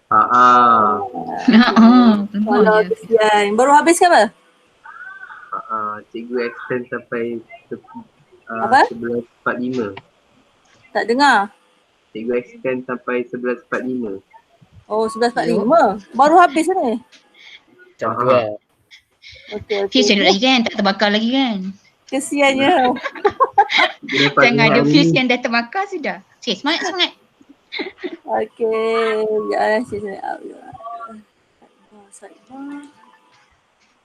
Kalau je. kesian. Baru habis ke apa? Cikgu extend sampai Apa? 11.45. Tak dengar. Cikgu extend sampai 11.45. Oh, 11.45. Baru habis ni. Macam tu lah. Okey, Fuse okey. duduk lagi kan? Tak terbakar lagi kan? Kesiannya. Jangan ada fuse yang dah terbakar sudah. Cik, semangat. Okey. Jangan saya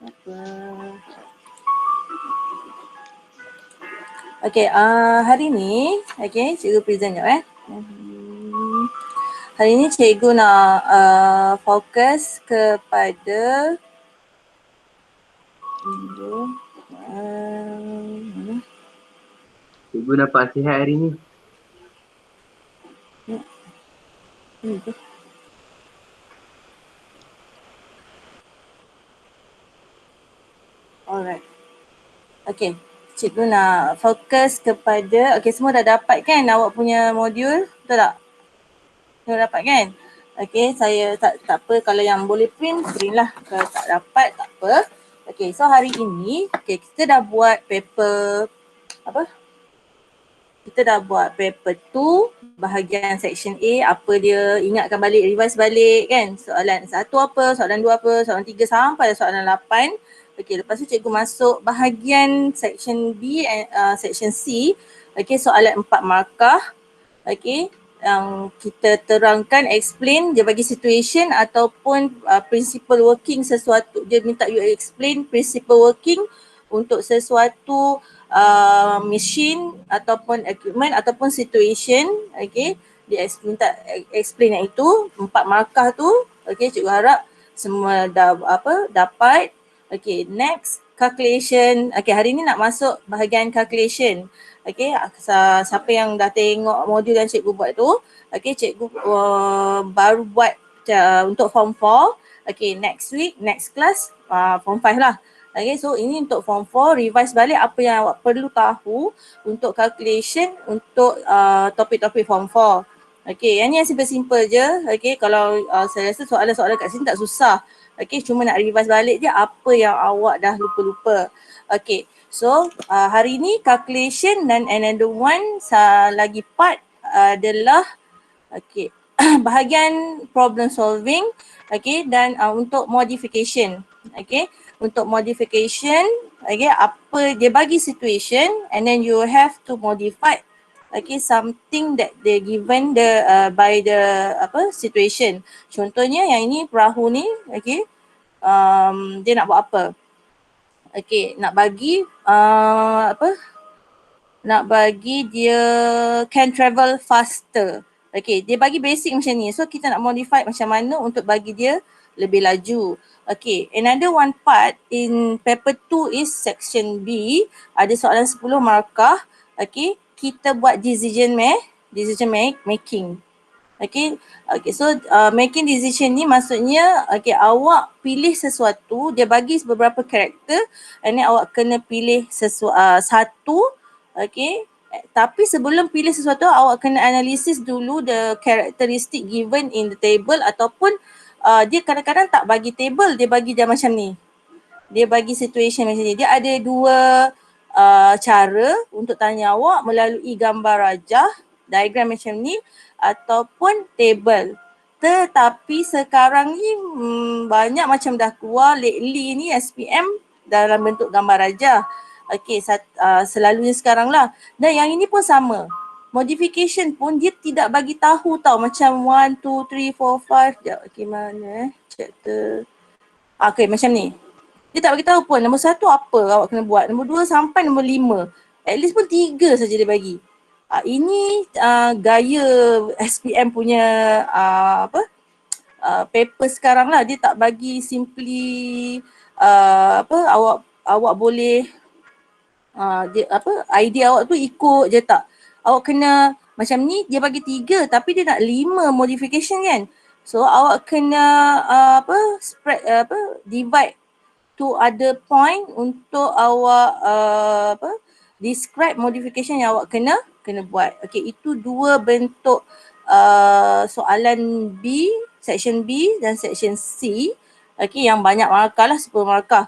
apa? Okey, hari ni, okey, cikgu present jap Hari ni cikgu nak fokus kepada Cikgu nampak sihat hari ni. Alright. Okey, cikgu nak fokus kepada, okey semua dah dapat kan awak punya modul, betul tak? Dah dapat kan? Okey, saya tak apa, kalau yang boleh print lah. Kalau tak dapat tak apa. Okey, so hari ini kita dah buat paper apa? Kita dah buat paper 2 bahagian section A, apa dia, ingatkan balik, revise balik kan. Soalan 1 apa, soalan 2 apa, soalan 3 sampai soalan 8. Okey, lepas tu cikgu masuk bahagian section B and section C. Okey, soalan 4 markah. Okey, yang kita terangkan, explain, dia bagi situation ataupun principle working sesuatu. Dia minta you explain principle working untuk sesuatu machine ataupun equipment ataupun situation. Okey, dia minta explain yang itu, 4 markah tu. Okey, cikgu harap semua dah dapat. Okey, next calculation. Okey, hari ni nak masuk bahagian calculation. Okey, siapa yang dah tengok modul yang cikgu buat tu, okey, cikgu baru buat untuk form 4. Okey, next week, next class form 5 lah. Okey, so ini untuk form 4, revise balik apa yang awak perlu tahu untuk calculation untuk topik-topik form 4. Okey, yang ni yang simple-simple je. Okey, kalau saya rasa soalan-soalan kat sini tak susah. Okey, cuma nak revise balik je apa yang awak dah lupa-lupa. Okey, so hari ni calculation dan another one lagi part adalah okey bahagian problem solving, okey, dan untuk modification. Okey, untuk modification, okey, apa dia bagi situation and then you have to modify something that they given by the situation. Contohnya yang ini perahu ni, okey, dia nak buat apa? Okey, nak bagi nak bagi dia can travel faster. Okey, dia bagi basic macam ni. So kita nak modify macam mana untuk bagi dia lebih laju. Okey, another one part in paper 2 is section B. Ada soalan 10 markah. Okey, kita buat decision making. Okay, so making decision ni maksudnya awak pilih sesuatu, dia bagi beberapa karakter and then awak kena pilih satu, tapi sebelum pilih sesuatu awak kena analisis dulu the characteristic given in the table ataupun dia kadang-kadang tak bagi table, dia bagi dia macam ni. Dia bagi situation macam ni. Dia ada dua cara untuk tanya awak melalui gambar rajah, diagram macam ni ataupun table. Tetapi sekarang ni banyak macam dah keluar lately ni SPM dalam bentuk gambar rajah. Okey, selalunya sekarang lah. Dan yang ini pun sama. Modification pun dia tidak bagi tahu tau macam 1, 2, 3, 4, 5. Sekejap, okey mana chapter. Okey, macam ni. Dia tak bagi tahu pun nombor 1 apa awak kena buat. Nombor 2 sampai nombor 5. At least pun 3 saja dia bagi. Ini gaya SPM punya paper sekarang lah. Dia tak bagi simply awak boleh idea awak tu ikut je tak. Awak kena macam ni, dia bagi 3 tapi dia nak 5 modification kan. So awak kena divide to other point untuk awak describe modification yang awak kena buat. Okey, itu dua bentuk soalan B, section B dan section C, okay, yang banyak markah lah, 10 markah.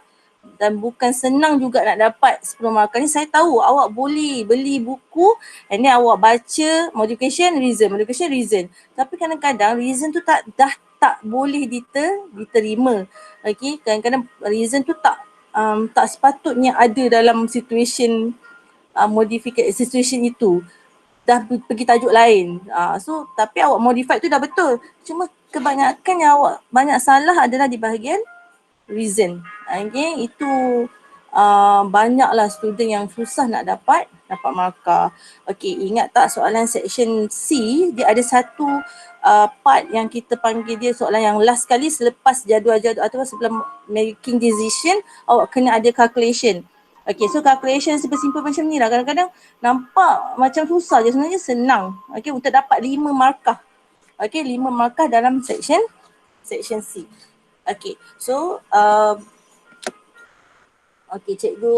Dan bukan senang juga nak dapat 10 markah ni. Saya tahu awak boleh beli buku and then awak baca modification, reason. Tapi kadang-kadang reason tu tak boleh diterima. Okay, kadang-kadang reason tu tak sepatutnya ada dalam situation situation itu. Dah pergi tajuk lain. So tapi awak modify tu dah betul. Cuma kebanyakan yang awak banyak salah adalah di bahagian reason. Okay, itu banyaklah student yang susah nak dapat markah. Okay, ingat tak soalan section C, dia ada satu part yang kita panggil dia soalan yang last kali selepas jadual-jadual atau sebelum making decision, awak kena ada calculation. Okay, so calculation simple macam ni lah. Kadang-kadang nampak macam susah je, sebenarnya senang. Okay, untuk dapat 5 markah. Okay, 5 markah dalam section C. Okay, so cikgu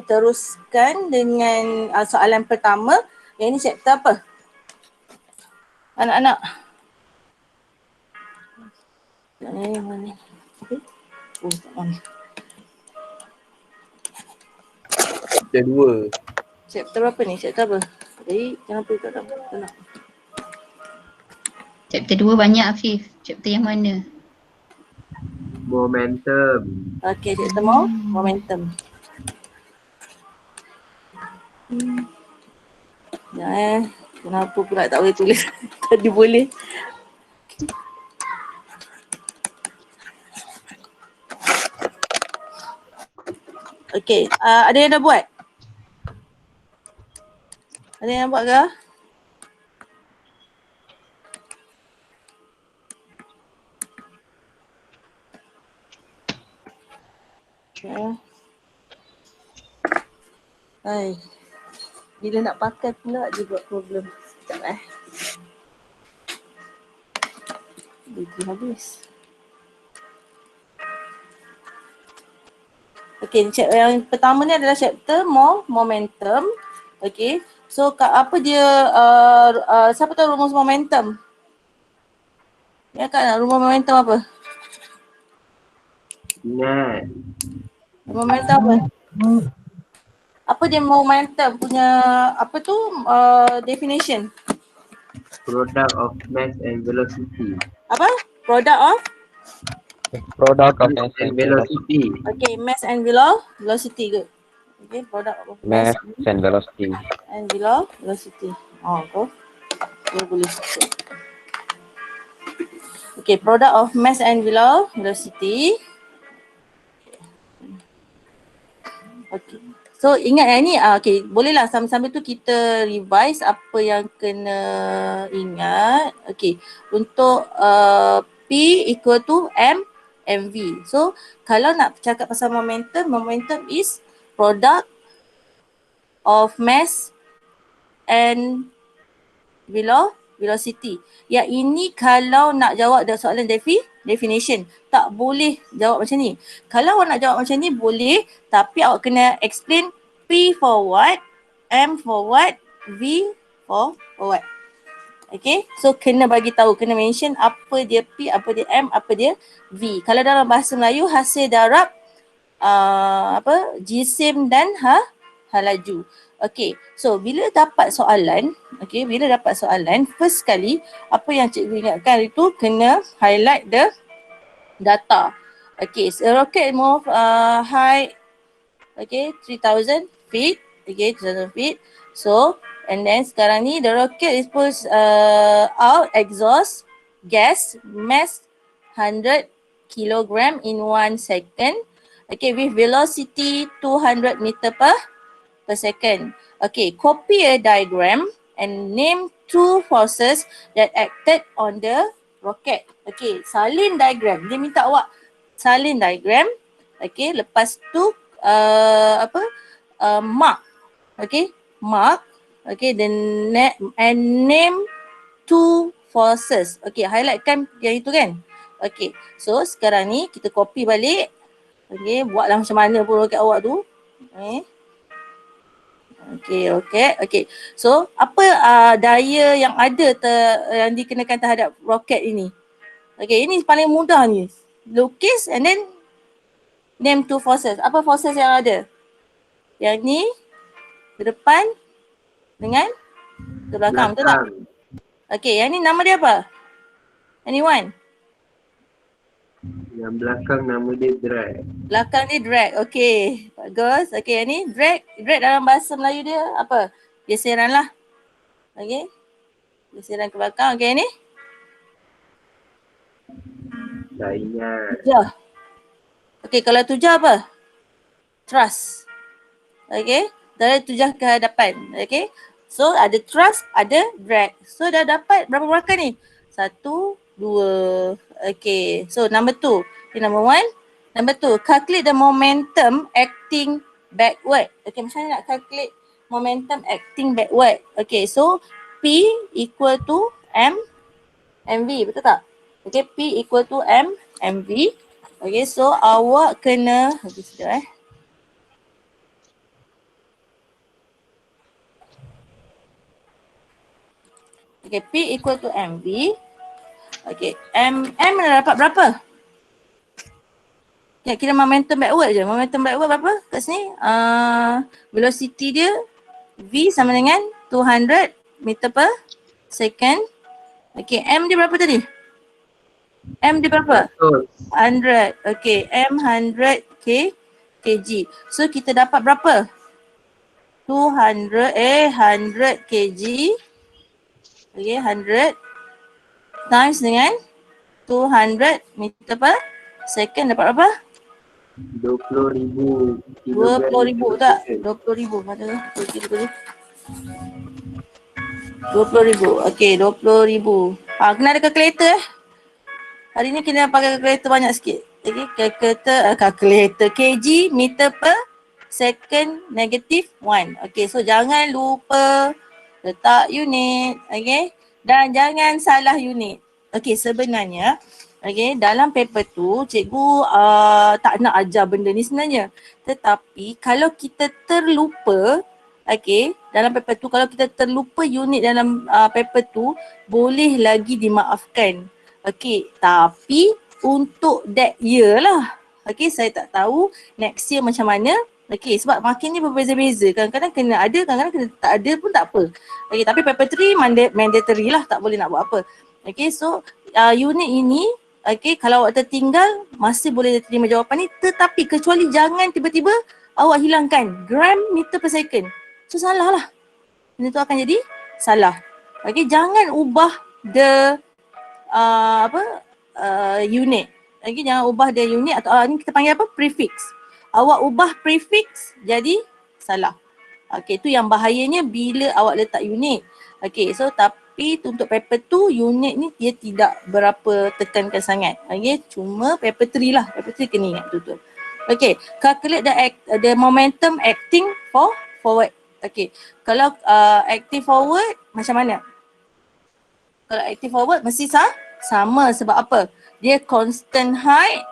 teruskan dengan soalan pertama. Yang ini chapter apa? Anak-anak. Mana? Okay. Oh, tak mana. Chapter 2. Chapter berapa ni? Chapter apa? Kenapa tak nak? Chapter 2 banyak Afif. Chapter yang mana? Momentum. Okay, chapter momentum. Ya, kenapa pula tak boleh tulis? Tadi boleh. Okay, ada yang dah buat? Ada yang buat ke? Okay. Hai. Bila nak pakai pula dia buat problem. Sekejap Bateri habis. Okay, yang pertama ni adalah chapter momentum. Okay, so apa dia, siapa tahu rumus momentum? Ya kan, rumus momentum apa? Ingat. Momentum apa? Apa dia momentum punya, apa tu, definition? Product of mass and velocity. Apa? Product of? Product of Mass and velocity. Okay, mass and velocity, good. Okay, product of mass and velocity. and velocity. Apa? Dia boleh. Okay, product of mass and velocity. Okay. So ingat yang ni, okay, bolehlah sambil-sambil tu kita revise apa yang kena ingat. Okay, untuk P equal to mv. So kalau nak cakap pasal momentum is product of mass and velocity. Yang ini kalau nak jawab soalan definition, tak boleh jawab macam ni. Kalau awak nak jawab macam ni boleh, tapi awak kena explain P for what, M for what, V for what. Okay, so kena bagi tahu, kena mention apa dia P, apa dia M, apa dia V. Kalau dalam bahasa Melayu, hasil darab jisim dan halaju. Okay, so bila dapat soalan, first kali apa yang cikgu ingatkan itu kena highlight the data. Okay, so rocket move height, okay, 3000 feet, okay, 3000 feet. So, and then sekarang ni the rocket is pushed out exhaust gas mass 100 kilogram in 1 second. Okay, with velocity 200 meter per second. Okay, copy a diagram and name 2 forces that acted on the rocket. Okay, salin diagram. Dia minta awak salin diagram. Okay, lepas tu mark. Okay, mark. Okay, then and name 2 forces. Okay, highlightkan yang itu kan. Okay, so sekarang ni kita copy balik. Okay, buatlah macam mana pun roket awak tu. Okay. Okay. So, apa daya yang ada yang dikenakan terhadap roket ini? Okay, ini paling mudah ni. Lukis and then name two forces. Apa forces yang ada? Yang ni ke depan dengan ke belakang, betul tak? Okay, yang ni nama dia apa? Anyone? Yang belakang nama dia drag. Belakang dia drag. Okay, bagus. Okay, yang ni drag. Drag dalam bahasa Melayu dia apa? Geseran lah. Okay. Geseran ke belakang. Okay, yang ni? Tak ingat. Tujah. Okay, kalau tujah apa? Thrust. Okay. Dari tujah ke hadapan. Okay. So, ada thrust, ada drag. So, dah dapat berapa belakang ni? 1, 2. Okay. So, number 2. Okay, number 1. Number 2. Calculate the momentum acting backward. Okay, macam mana nak calculate momentum acting backward? Okay, so P equal to M MV, betul tak? Okay, P equal to M MV. Okay, so awak kena, sekejap Okay, P equal to MV. Okay, M dah dapat berapa? Ya, kira momentum backward je. Momentum backward berapa kat sini? Velocity dia V sama dengan 200 meter per second. Okay, M dia berapa tadi? M dia berapa? 100. Okay, M 100 kg. So kita dapat berapa? 100 kg. Okay, 100 times dengan 200 meter per second dapat berapa? 20,000. 20,000 tak? 20,000. Mana tu? 20,000. Okay, 20,000. Kena ada calculator Hari ni kena pakai calculator banyak sikit. Okay, calculator kg meter per second negative 1. Okay, so jangan lupa letak unit. Okay, dan jangan salah unit. Okay, sebenarnya dalam paper tu cikgu tak nak ajar benda ni sebenarnya. Tetapi kalau kita terlupa, dalam paper tu kalau kita terlupa unit dalam paper tu boleh lagi dimaafkan. Tapi untuk that year lah. Saya tak tahu next year macam mana. Sebab makin ni berbeza-beza. Kadang-kadang kena ada, kadang-kadang kena tak ada pun tak apa. Tapi paper 3 mandatory lah, tak boleh nak buat apa. So unit ini kalau awak tertinggal masih boleh terima jawapan ni, tetapi kecuali jangan tiba-tiba awak hilangkan gram meter per second. So salah lah. Benda tu akan jadi salah. Jangan ubah the unit. Jangan ubah the unit atau ni kita panggil apa? Prefix. Awak ubah prefix jadi salah. Tu yang bahayanya bila awak letak unit. So tapi untuk paper 2 unit ni dia tidak berapa tekankan sangat. Cuma paper 3 lah. Paper 3 kena ingat betul-betul. Calculate the momentum acting forward. Kalau acting forward macam mana? Kalau active forward mesti sama sebab apa? Dia constant height.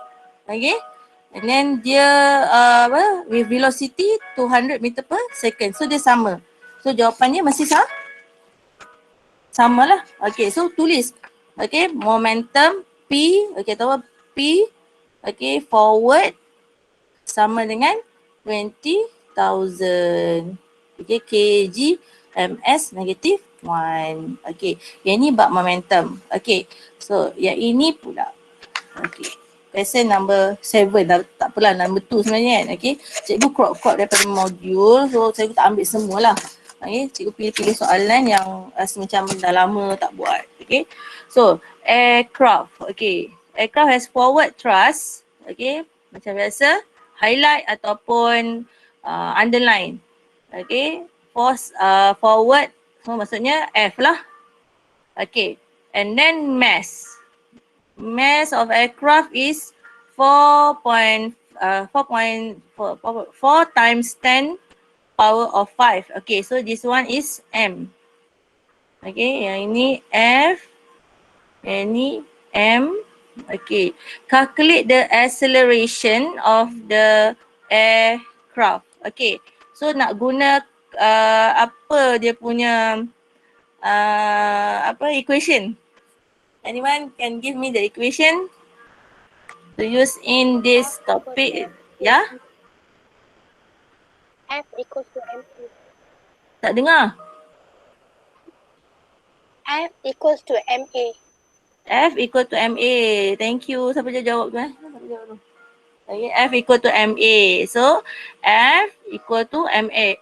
And then dia with velocity 200 meter per second. So dia sama. So jawapannya mesti sama lah. So tulis. Momentum P. Tahu P. Forward sama dengan 20,000. Kg ms negative 1. Yang ni bab momentum. So yang ini pula. Lesson number 7. Tak apalah, number 2 sebenarnya kan. Cikgu crop daripada modul. So cikgu tak ambil semualah. Cikgu pilih-pilih soalan yang macam dah lama tak buat. So aircraft. Aircraft has forward thrust. Macam biasa. Highlight ataupun underline. Force forward. So maksudnya F lah. And then mass. Mass of aircraft is 4 times 10 power of 5. So this one is M. Yang ini F. Yang ini M. Calculate the acceleration of the aircraft. So nak guna apa dia punya equation? Anyone can give me the equation to use in this topic? Ya? F equals to MA. Tak dengar? F equals to MA. F equal to MA. Thank you. Siapa je jawab tu Siapa jawab tu? Okay, F equal to MA. So, F equal to MA.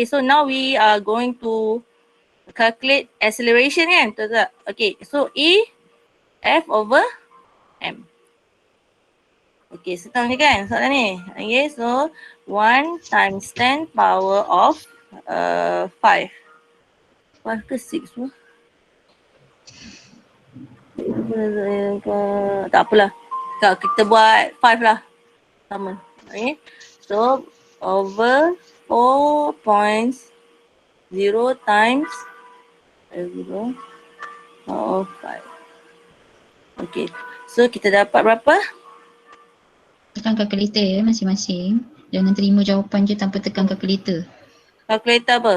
So, now we are going to calculate acceleration kan? Betul tak? Okay, so E, F over M. Okay, senang ni kan soalan ni. Okay, so 1 times 10 power of 5. 5 ke 6 tu? Tak apalah. Kita buat 5 lah. Sama. Okay. So, over 4.0 times 0 power of 5. Okay. So, kita dapat berapa? Tekan kalkulator ya masing-masing. Jangan terima jawapan je tanpa tekan kalkulator. Kalkulator apa?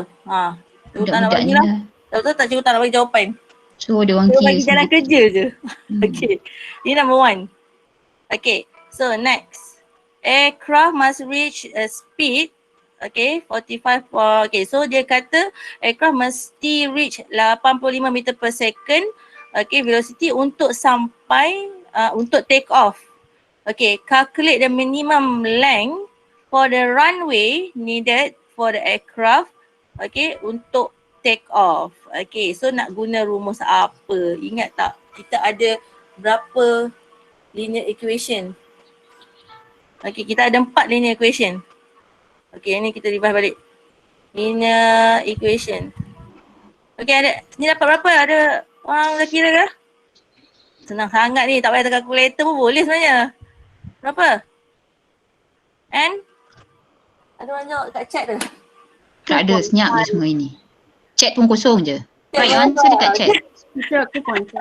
Cikgu tak nak Budak-budak bagi ni lah. lah. Tahu tak cikgu tak nak bagi jawapan. So dia orang Cikgu kira bagi jalan sendiri. kerja je. Hmm. Okay. Ini number 1. Okay. So, next. Aircraft must reach a speed, okay, 45, okay, so dia kata aircraft mesti reach 85 meter per second, okay, velocity untuk sampai, untuk take off. Okay, calculate the minimum length for the runway needed for the aircraft, okay, untuk take off. Okay, so nak guna rumus apa? Ingat tak? Kita ada berapa linear equation? Okay, kita ada 4 linear equation. Okay, ni kita revise balik. Linear equation. Okay, ada, ni dapat berapa? Ada orang dah kira ke? Senang sangat ni, tak payah tekan kalkulator pun boleh sebenarnya. Berapa? And? Ada orang jawab kat chat tu? Tak ada, senyap je semua ini. Chat pun kosong je. Right answer dekat chat. Teacher, 2.5.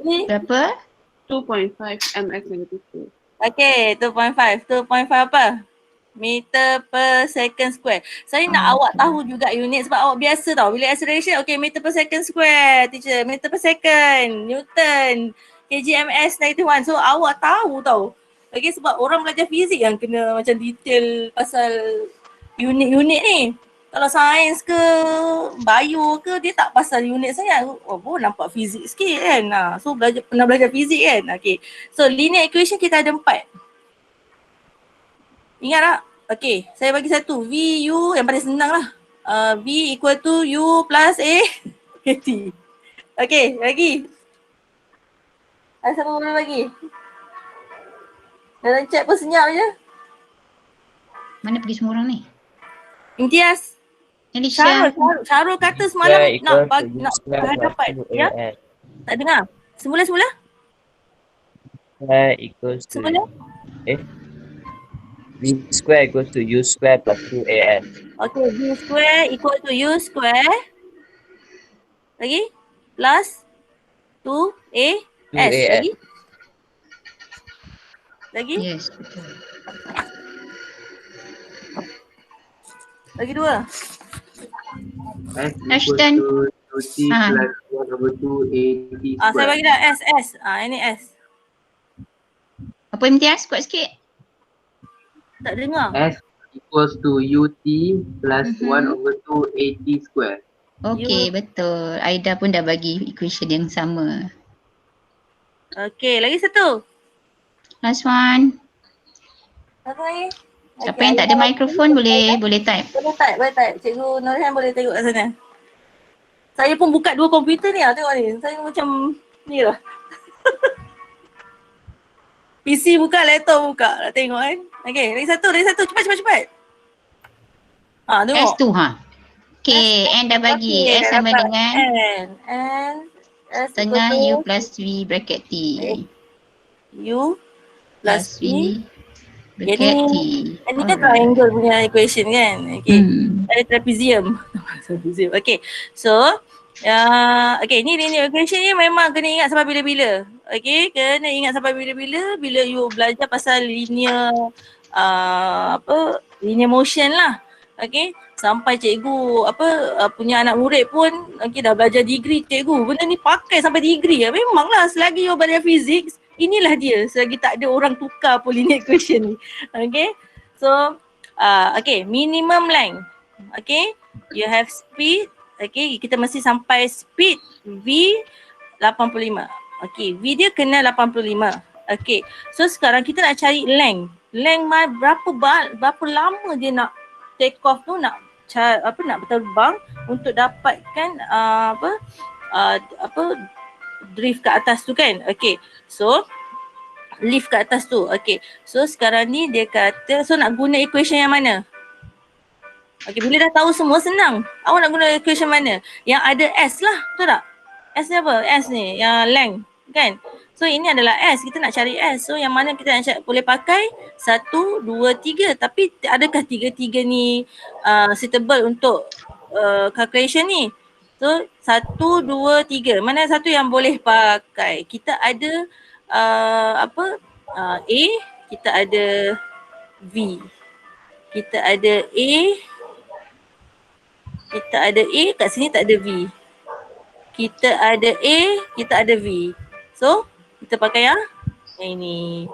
Ni? Berapa? 2.5 mx negative 2. Okay, 2.5. 2.5 apa? Meter per second square. Saya nak awak tahu juga unit sebab awak biasa tau. Bila acceleration, okay, meter per second square, teacher. Meter per second, Newton, kgms -1. So awak tahu tau. Okay, sebab orang belajar fizik yang kena macam detail pasal unit-unit ni. Kalau sains ke bio ke dia tak pasal unit sangat. Oh, nampak fizik sikit kan. So pernah belajar fizik kan. Okay. So linear equation kita ada 4. Ingat tak? Okay, saya bagi satu. V, U yang paling senang lah. V equal to U plus A T. Okay, lagi. Ada siapa boleh bagi? Dalam chat pun senyap je. Mana pergi semua orang ni? Imtiaz. Alicia. Syarul kata semalam nak dapat. Ya? Tak dengar. Semula? Square equals to Semula? V square equals to U square plus 2AS. Okay, V square equal to U square. Lagi? Plus 2AS. 2AS. Lagi? Lagi? Yes, betul. Lagi 2. F Ashton. equals to UT plus 1 over 2 AT Saya square. bagi dah S. Ini S. Apa Imtiaz? Kuat sikit. Tak dengar. F equals to UT plus Mhm. 1 over 2 AT square. Okay, betul. Aida pun dah bagi equation yang sama. Okay, lagi satu. Last one. Satu lagi. Siapa yang tak ada mikrofon boleh type. Boleh type. Cikgu Nurhan boleh tengok kat sana. Saya pun buka 2 komputer ni lah, tengok ni. Saya macam ni lah. PC buka, laptop buka. Nak tengok kan. Okay, lagi satu. Cepat. Tengok. S tu Okay, N dah bagi. Okay, S sama dapat dengan N. S setengah equal to U plus V bracket T. U plus V. Bracket T. Ini kan triangle punya equation kan. Okay. Ada trapezium. Okay. So, okay, ni linear equation ni memang kena ingat sampai bila-bila. Okay, kena ingat sampai bila-bila bila you belajar pasal linear linear motion lah. Okay, sampai cikgu punya anak murid pun dah belajar degree cikgu. Benda ni pakai sampai degree. Memanglah selagi you belajar physics, inilah dia. Selagi tak ada orang tukar pun linear equation ni. Okay, so okay, minimum length. Okay, you have speed. Okay, kita mesti sampai speed V 85. Okay, V dia kena 85. Okay, so sekarang kita nak cari length. Length berapa lama dia nak take off tu, nak terbang untuk dapatkan drift ke atas tu kan. Okay, so lift ke atas tu. Okay, so sekarang ni dia kata, so nak guna equation yang mana? Okay, bila dah tahu semua senang. Awak nak guna equation mana? Yang ada S lah, betul tak? S ni apa? S ni yang length kan. So ini adalah S, kita nak cari S. So yang mana kita nak cari, boleh pakai 1, 2, 3. Tapi adakah 3 ni suitable untuk calculation ni? So 1, 2, 3. Mana satu yang boleh pakai? Kita ada A, kita ada V. Kita ada A, kat sini tak ada V. Kita ada A, kita ada V. So kita pakai yang ini.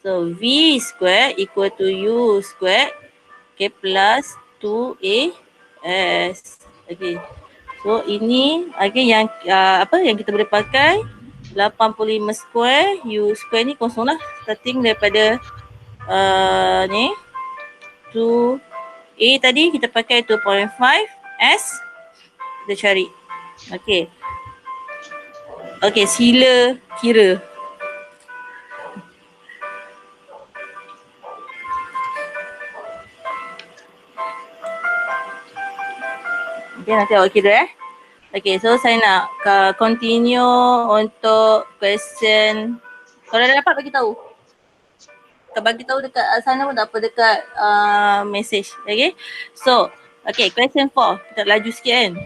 So V square equal to U square, okay, plus 2AS. Okay. So ini yang yang kita boleh pakai 85 square, U square ni kosong lah. Starting daripada ni 2A tadi kita pakai 2.5 S. Kita cari. Okay. Okay, sila kira. Okay, nanti awak kira Okay, so saya nak continue untuk question. Kalau dah dapat bagi tahu. Kalau bagi tahu dekat sana pun tak apa, dekat message. Okay, so okay, question 4. Kita laju sikit kan.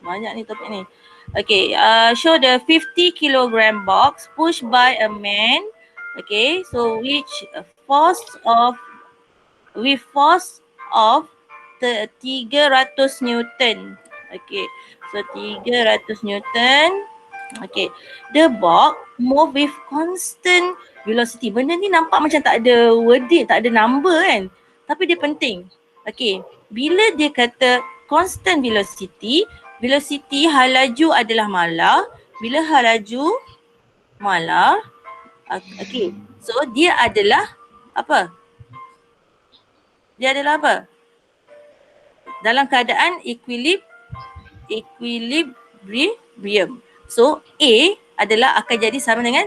Banyak ni topik ni. Okay, show the 50 kilogram box pushed by a man. Okay, so with force of 300 Newton. Okay, so 300 Newton. Okay, the box move with constant velocity. Benda ni nampak macam tak ada wording, tak ada number kan. Tapi dia penting. Okay, bila dia kata constant velocity, velocity hal laju adalah mala. Bila hal laju mala, okay, so dia adalah apa? Dia adalah apa? Dalam keadaan equilibrium. So A adalah akan jadi sama dengan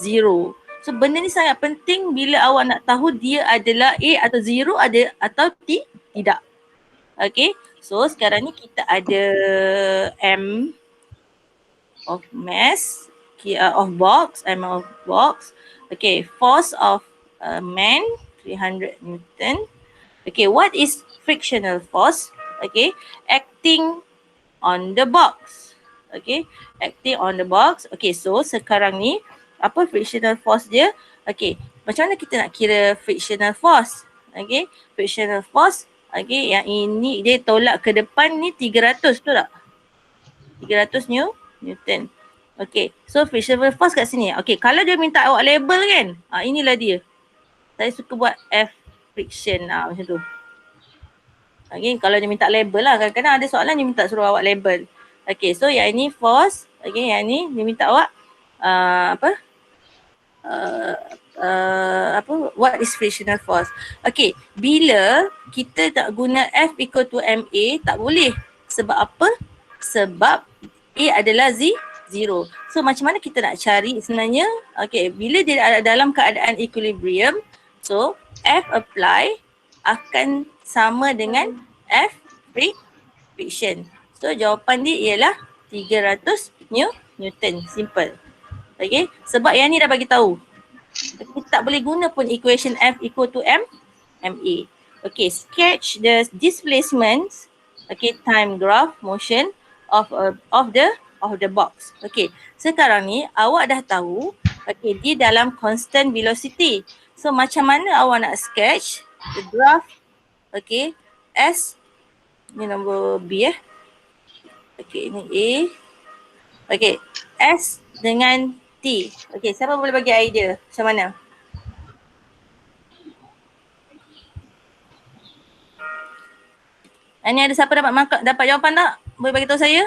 zero. So benda ni sangat penting bila awak nak tahu dia adalah A atau zero atau tidak. Okay, so sekarang ni kita ada M of mass, of box, M of box. Okay, force of man 300 Newton. Okay, what is frictional force? Okay, acting on the box. Okay, acting on the box. Okay, so sekarang ni apa frictional force dia? Okay, macam mana kita nak kira frictional force? Okay, frictional force. Okay, yang ini dia tolak ke depan ni 300, betul tak? 300 Newton. Okay, so frictional force kat sini. Okay, kalau dia minta awak label kan, inilah dia. Saya suka buat F friction macam tu. Okay, kalau dia minta label lah. Kadang-kadang ada soalan dia minta suruh awak label. Okay, so yang ini force. Okay, yang ni dia minta awak what is frictional force? Okay, bila kita tak guna F equal to MA, tak boleh. Sebab apa? Sebab A adalah zero. So macam mana kita nak cari sebenarnya? Okay, bila dia ada dalam keadaan equilibrium, so F apply akan sama dengan F friction. So jawapan dia ialah 300 Newton. Simple. Okay, sebab yang ni dah bagi tahu. Kita tak boleh guna pun equation F equal to MA. Okay, sketch the displacement, okay, time graph motion of the box. Okay, sekarang ni awak dah tahu, okay, dia dalam constant velocity. So macam mana awak nak sketch the graph, okay, S. Ni nombor B Okay, ini A. Okay, S dengan T. Okay, siapa boleh bagi idea macam mana? Ini ada siapa dapat jawapan tak? Boleh bagi tahu saya?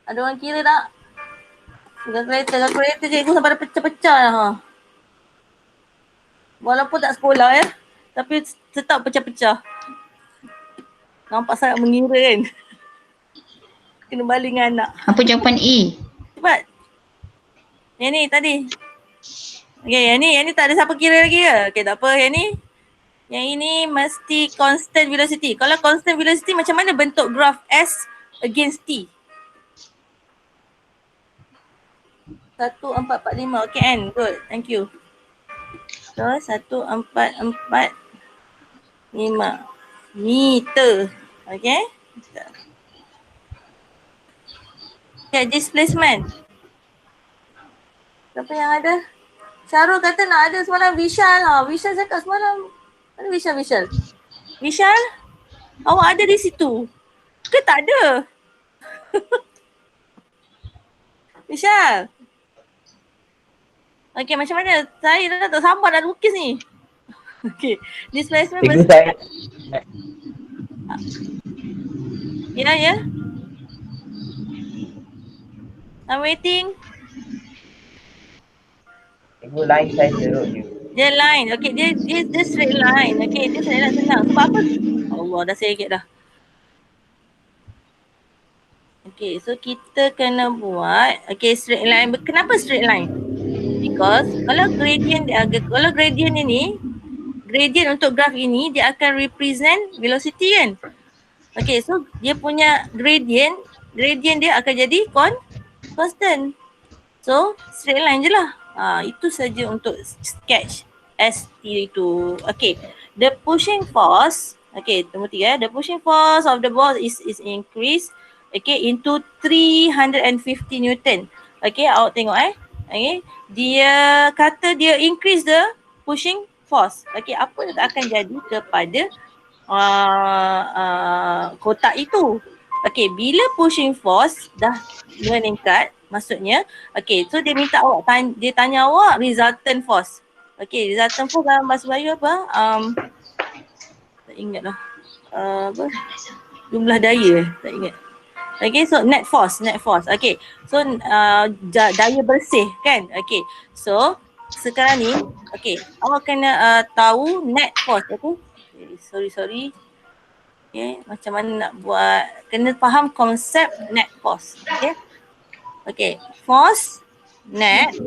Ada orang kira tak? Kalkulator cikgu sampai dah pecah-pecah dah. Walaupun tak sekolah tapi tetap pecah-pecah. Nampak sangat mengira kan? Kena baling dengan anak. Apa jawapan A? Cepat. Yang ni tadi. Okay, yang ni tak ada siapa kira lagi ke? Okay, tak apa. Yang ini mesti constant velocity. Kalau constant velocity, macam mana bentuk graf S against T? 1, 4, 4, 5. Okay, N. Good. Thank you. So, 1, 4, 4, 5 meter. Okay. Okay, displacement. Siapa yang ada? Syarul kata nak ada semalam Vishal. Vishal cakap semalam. Mana Vishal? Vishal? Awak ada di situ? Ke tak ada? Vishal? Okay, macam mana? Saya dah tak sabar dah lukis ni. Okay, displacement Cikgu saya. Ya. I'm waiting. Cikgu line saya teruk je. Dia line. Okay, dia straight line. Okay, dia straight line senang. Sebab apa? Allah, dah saya dah. Okay, so kita kena buat straight line. Kenapa straight line? Because kalau gradient ini, gradient untuk graf ini dia akan represent velocity kan? Okay, so dia punya gradient dia akan jadi constant. So straight line je lah. Itu saja untuk sketch ST itu. Okay, the pushing force, nombor 3 the pushing force of the ball is increased into 350 Newton. Awak tengok dia kata dia increase the pushing force. Apa yang akan jadi kepada kotak itu? Bila pushing force dah meningkat, maksudnya so dia minta awak dia tanya awak resultant force. Resultant force dalam bahasa Melayu apa? Tak ingat lah. Jumlah daya, tak ingat. So net force. So daya bersih kan? So sekarang ni awak kena tahu net force. Sorry. Macam mana nak buat, kena faham konsep net force. Force net,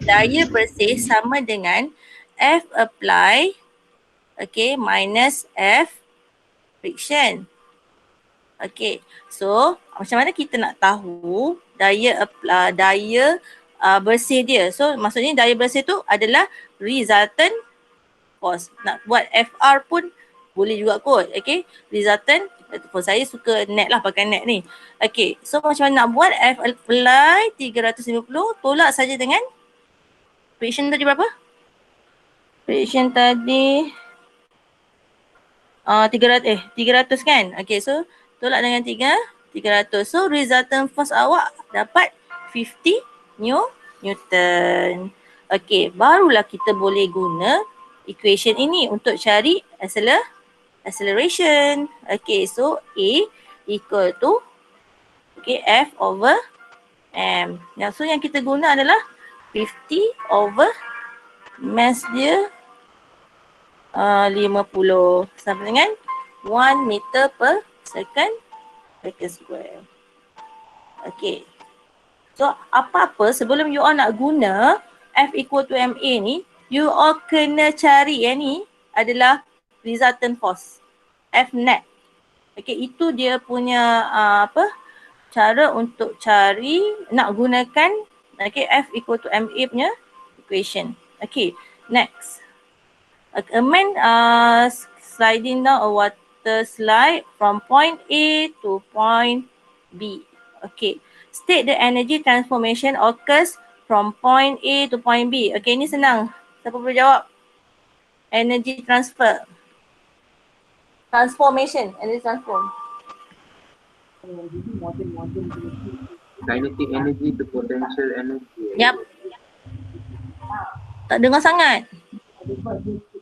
daya bersih sama dengan F apply minus F friction. So macam mana kita nak tahu daya bersih dia? So maksudnya daya bersih tu adalah resultant force. Nak buat FR pun boleh juga kot. Resultant force, saya suka net lah, pakai net ni. So macam mana nak buat? F apply 350 tolak saja dengan friction tadi berapa? Friction tadi 300 kan? So tolak dengan 300. So resultant force awak dapat 50 Newton. Barulah kita boleh guna equation ini untuk cari acceleration. So A equal to F over M. So yang kita guna adalah 50 over mass dia 50 sama dengan 1 meter per second square. So apa-apa sebelum you all nak guna F equal to MA ni, you all kena cari yang ni adalah resultant force, F net. Itu dia punya cara untuk cari, nak gunakan F equal to MA punya equation. Next. A man sliding down a water slide from point A to point B. State the energy transformation occurs from point A to point B. Okay, ni senang. Siapa boleh jawab? Energy transfer. Transformation, energy transform. Kinetic energy to potential energy. Yap. Tak dengar sangat.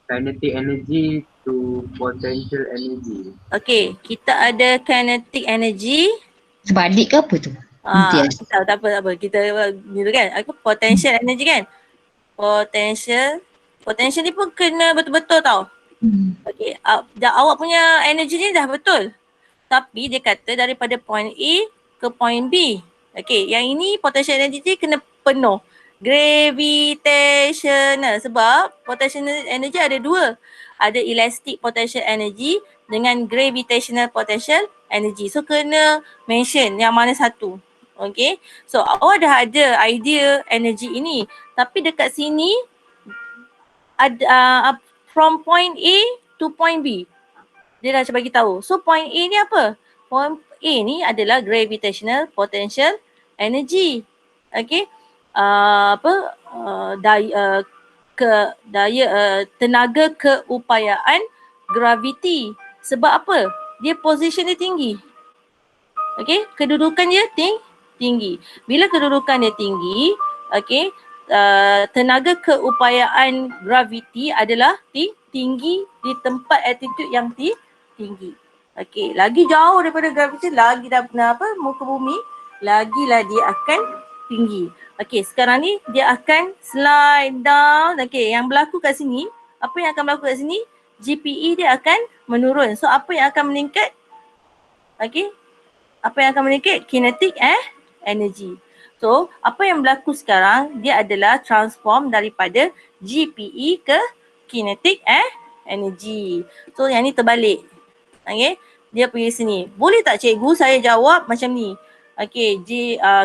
Kinetic energy to potential energy. Okay, kita ada kinetic energy. Sebalik ke apa tu? Nanti ada. Tak apa. Kita gitu kan. Aku potential energy kan. Potential ni pun kena betul-betul tau. Okay, awak punya energy ni dah betul. Tapi dia kata daripada point A ke point B. Okay, yang ini potential energy kena penuh. Gravitational. Sebab potential energy ada dua. Ada elastic potential energy dengan gravitational potential energy. So kena mention yang mana satu. Okay, so awak dah ada idea energy ini. Tapi dekat sini ada from point A to point B. Dia dah bagi tahu. So point A ni apa? Point A ni adalah gravitational potential energy. Okay. Tenaga keupayaan graviti. Sebab apa? Dia position dia tinggi. Okay. Kedudukan dia tinggi. Bila kedudukan dia tinggi, okay, tenaga keupayaan graviti adalah tinggi di tempat altitude yang tinggi. Okey, lagi jauh daripada graviti, lagi dah muka bumi, lagilah dia akan tinggi. Okey, sekarang ni dia akan slide down. Okey, yang berlaku kat sini, apa yang akan berlaku kat sini? GPE dia akan menurun. So apa yang akan meningkat? Okey. Apa yang akan meningkat? Kinetic energy. So, apa yang berlaku sekarang, dia adalah transform daripada GPE ke kinetic energy. So, yang ni terbalik. Okay, dia pergi sini. Boleh tak cikgu saya jawab macam ni? Okay,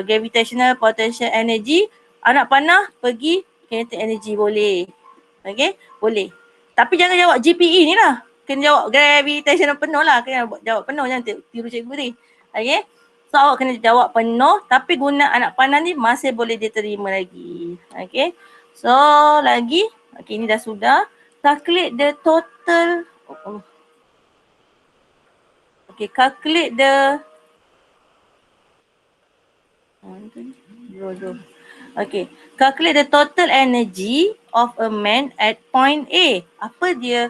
gravitational potential energy, anak panah pergi kinetic energy, boleh. Okay, boleh. Tapi jangan jawab GPE ni lah. Kena jawab gravitational penuh lah. Kena jawab penuh, jangan tiru cikgu ni. Okay. So awak kena jawab penuh tapi guna anak panah ni masih boleh diterima lagi. Okay. So lagi. Okay, ni dah sudah. Calculate the total. Okay, calculate the. Okay. Calculate the total energy of a man at point A. Apa dia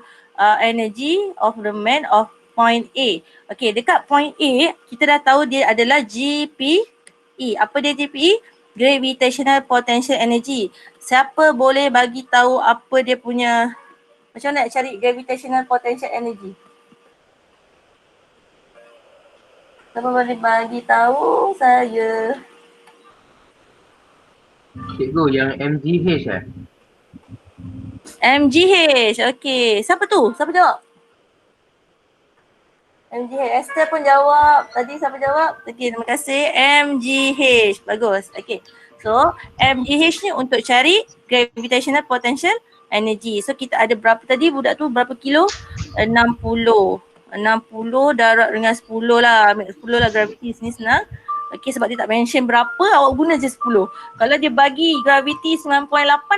energy of the man of point A? Okay, dekat point A, kita dah tahu dia adalah GPE. Apa dia GPE? Gravitational potential energy. Siapa boleh bagi tahu apa dia punya, macam mana nak cari gravitational potential energy? Siapa boleh bagi tahu saya? Cikgu, yang MGH MGH. Okay, siapa tu? Siapa jawab? MGH. Esther pun jawab. Tadi siapa jawab? Okay, terima kasih. MGH. Bagus. Okay. So, MGH ni untuk cari gravitational potential energy. So, kita ada berapa tadi budak tu? Berapa kilo? 60. 60 darab dengan 10 lah. Ambil 10 lah gravity. Sini senang. Okay, sebab dia tak mention berapa, awak guna je 10. Kalau dia bagi gravity 9.8,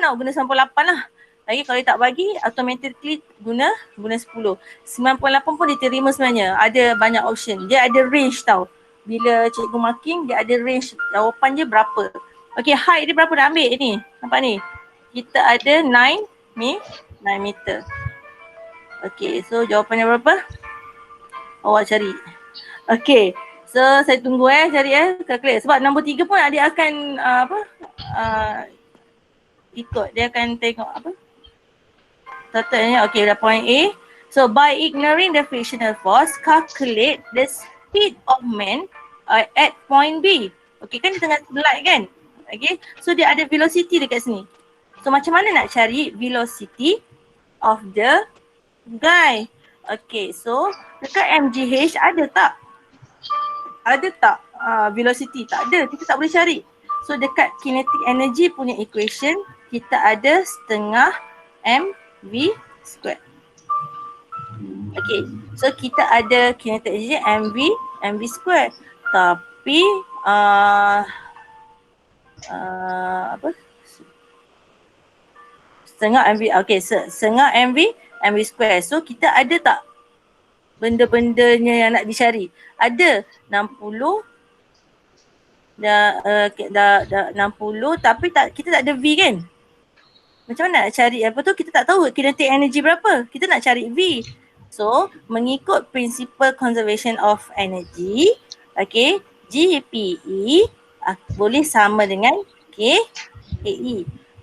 awak guna 9.8 lah. Lagi kalau dia tak bagi, automatically guna 10. 9.8 pun diterima sebenarnya. Ada banyak option. Dia ada range tau. Bila cikgu marking, dia ada range. Jawapan dia berapa. Okay, height dia berapa nak ambil ni? Nampak ni? Kita ada 9 meter. Okay, so jawapannya berapa? Awak cari. Okay, so saya tunggu cari calculate. Sebab nombor 3 pun dia akan ikut. Dia akan tengok apa? Totalnya, okay, dah point A. So, by ignoring the frictional force, calculate the speed of man at point B. Okay, kan di tengah slide kan? Okay, so dia ada velocity dekat sini. So, macam mana nak cari velocity of the guy? Okay, so dekat MGH ada tak? Ada tak velocity? Tak ada, kita tak boleh cari. So, dekat kinetic energy punya equation, kita ada setengah mv squared. Okay, so kita ada kinetic energy mv squared. Tapi apa? Setengah MV. Okay, setengah MV square. So kita ada tak benda-bendanya yang nak dicari? Ada 60 dah 60 tapi kita tak ada V kan? Macam mana nak cari apa tu? Kita tak tahu kinetic energy berapa. Kita nak cari V. So, mengikut principle conservation of energy, okay, GPE boleh sama dengan KE.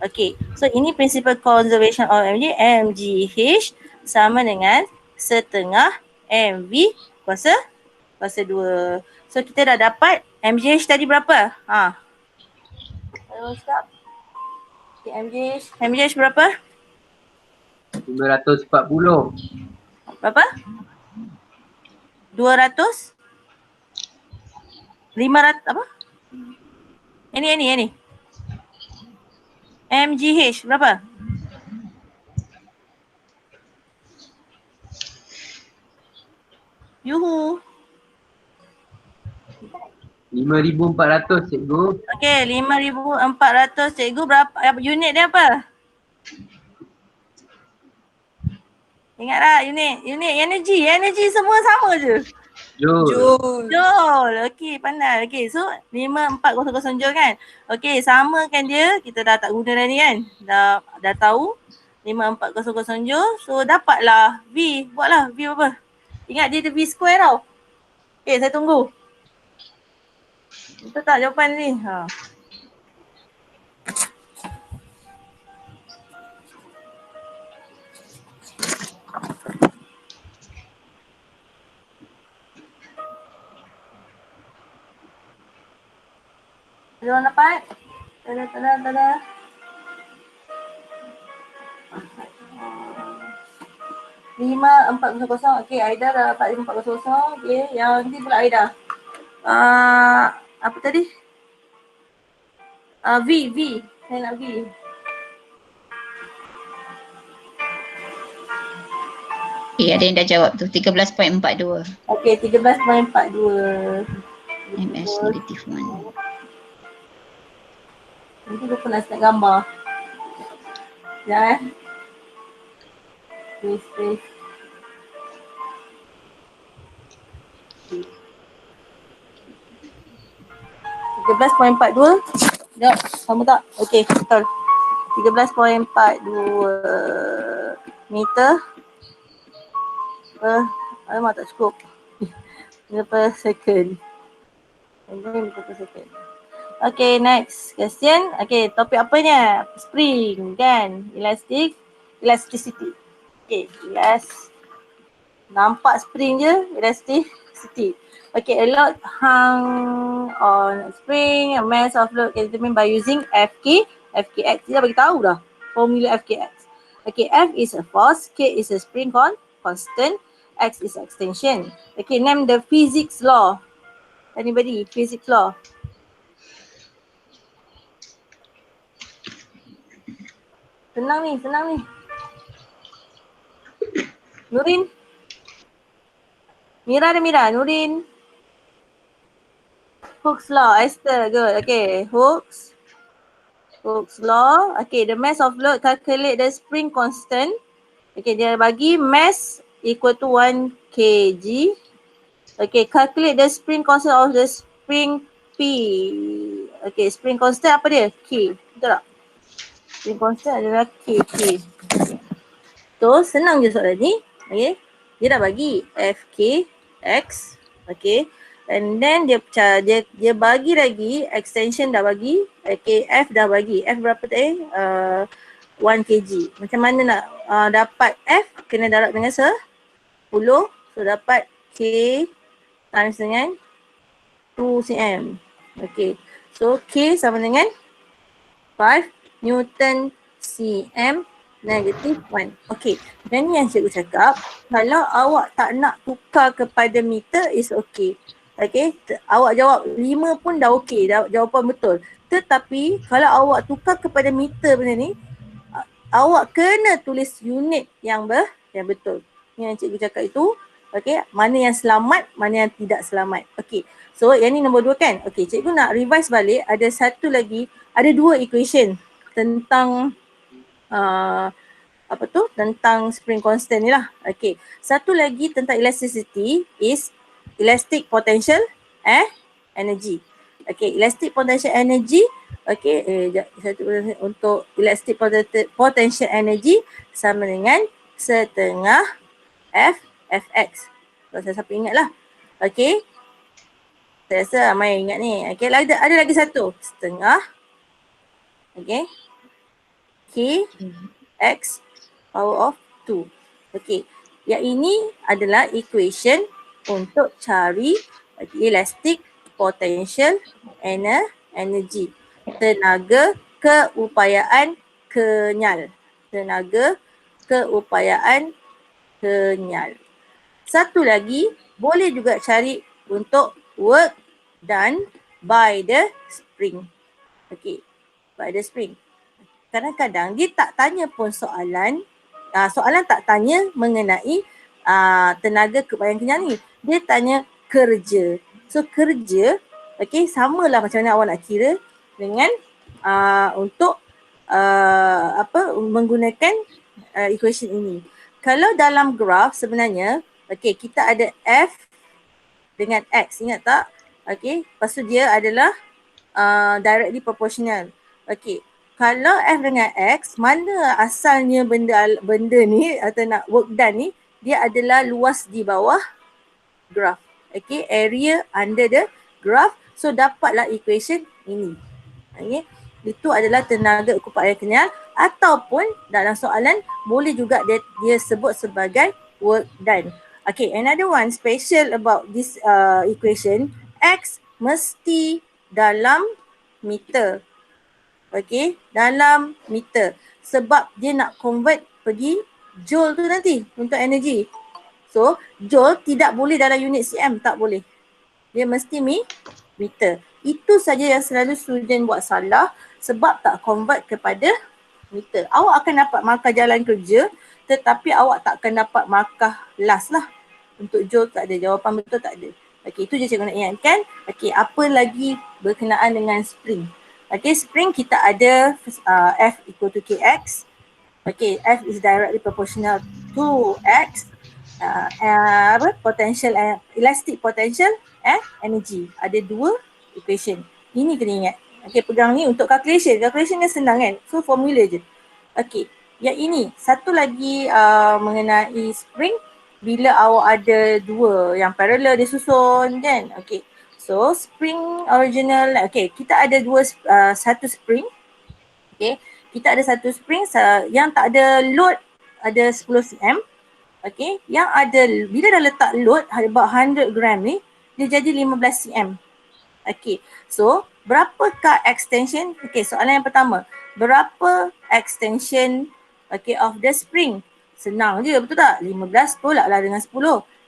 Okay, so ini principle conservation of energy, MGH sama dengan setengah MV kuasa 2. So, kita dah dapat MGH tadi berapa? Ayo stop. Okay, MGH berapa? 540. Berapa? 200? 500 apa? Ini. MGH berapa? Yuhu. 5,400 cikgu. Okey, 5,400 cikgu berapa unit dia apa? Ingatlah unit energy semua sama je. Joule. Okey, pandai. Okey, so 5400 joule kan. Okey, samakan dia. Kita dah tak guna dah ni kan. Dah tahu 5400 joule. So dapatlah V. Buatlah V berapa? Ingat dia V square tau. Okey, saya tunggu. Betul tak jawapan ni? Ada orang dapat? Tada. 5400. Okey, Aida dah dapat 5400. Okey, yang nanti pula Aida. Apa tadi? V. Saya nak V. Okay, ada yang dah jawab tu, 13.42. Okey, 13.42. MS negative 1. Nanti lupa nak snap gambar. Sekejap Space. $13.42. Sekejap, sama tak? Okey, betul. 13.42 meter alamak tak cukup. Meter per second. Meter per second. Okay, next question. Okay, topik apanya? Spring kan? Elasticity. Okay, nampak spring je, elasticity. Okay, a load hung on spring, a mass of load can determined by using FKX. Dia dah bagi tahu dah formula FKX. Okay, F is a force, K is a spring constant, X is extension. Okay, name the physics law. Anybody? Physics law. Senang ni. Nurin. Mira. Nurin. Hooke's law. Esther, good. Okay, Hooke's law. Okay, the mass of load, calculate the spring constant. Okay, dia bagi mass equal to 1 kg. Okay, calculate the spring constant of the spring P. Okay, spring constant apa dia? K. Betul tak? Spring constant adalah K. So, senang je soalan ni. Okay, dia dah bagi FKX. Okay, and then dia bagi lagi extension dah bagi. Okay, F dah bagi. F berapa tadi? 1 kg. Macam mana nak dapat F? Kena darab dengan 10. So dapat K times dengan 2 cm. Okay. So K sama dengan 5 Newton cm negative 1. Okay. Dan ni yang cikgu cakap, kalau awak tak nak tukar kepada meter is okay. Okay. Awak jawab 5 pun dah okay. Jawapan betul. Tetapi kalau awak tukar kepada meter benda ni, awak kena tulis unit yang betul. Yang cikgu cakap itu Okay, mana yang selamat, mana yang tidak selamat. Okay, so yang ni nombor 2 kan. Okay, cikgu nak revise balik, ada satu lagi, ada 2 equation tentang tentang spring constant ni lah. Okay, satu lagi tentang elasticity is elastic potential energy. Okay, elastic potential energy, okay, untuk elastic potential energy sama dengan setengah Fx. Kalau siapa ingat lah. Okay, saya rasa ramai ingat ni. Okay, ada lagi satu, setengah, okay, Kx power of 2. Okay, yang ini adalah equation untuk cari elastic potential energy. Tenaga keupayaan kenyal. Tenaga keupayaan kenyal. Satu lagi, boleh juga cari untuk work done by the spring. Okay, by the spring. Kadang-kadang dia tak tanya pun soalan, soalan tak tanya mengenai tenaga keupayaan kenyal ni. Dia tanya kerja. So kerja, okay, samalah macam mana awak nak kira dengan untuk menggunakan equation ini. Kalau dalam graf sebenarnya, okay, kita ada F dengan X, ingat tak? Okay, lepas tu dia adalah directly proportional. Okay, kalau F dengan X, mana asalnya benda ni atau nak work done ni, dia adalah luas di bawah graf. Okay, area under the graph. So dapatlah equation ini. Okay, itu adalah tenaga keupayaan kenyal, ataupun dalam soalan boleh juga dia sebut sebagai work done. Okay, another one special about this equation, X mesti dalam meter. Okay, dalam meter. Sebab dia nak convert pergi joule tu nanti untuk energi. So, joule tidak boleh dalam unit cm, tak boleh. Dia mesti meter. Itu saja yang selalu student buat salah sebab tak convert kepada meter. Awak akan dapat markah jalan kerja tetapi awak tak akan dapat markah last lah. Untuk joule tak ada, jawapan betul tak ada. Okey, itu je cikgu nak ingatkan. Okey, apa lagi berkenaan dengan spring? Okey, spring kita ada F equal to Kx. Okey, F is directly proportional to X. Potential, elastic potential energy. Ada 2 equation. Ini kena ingat. Okey, pegang ni untuk calculation. Calculation kan senang kan? So formula je. Okey, yang ini satu lagi mengenai spring. Bila awak ada 2 yang parallel dia susun kan. Okey. So spring original, okay, kita ada satu spring, okay, kita ada satu spring yang tak ada load ada 10 cm, okay, yang ada bila dah letak load about 100 gram ni dia jadi 15 cm, okay. So berapakah extension? Okay, soalan yang pertama, berapa extension, okay, of the spring? Senang je, betul tak? 15 tolak lah dengan 10,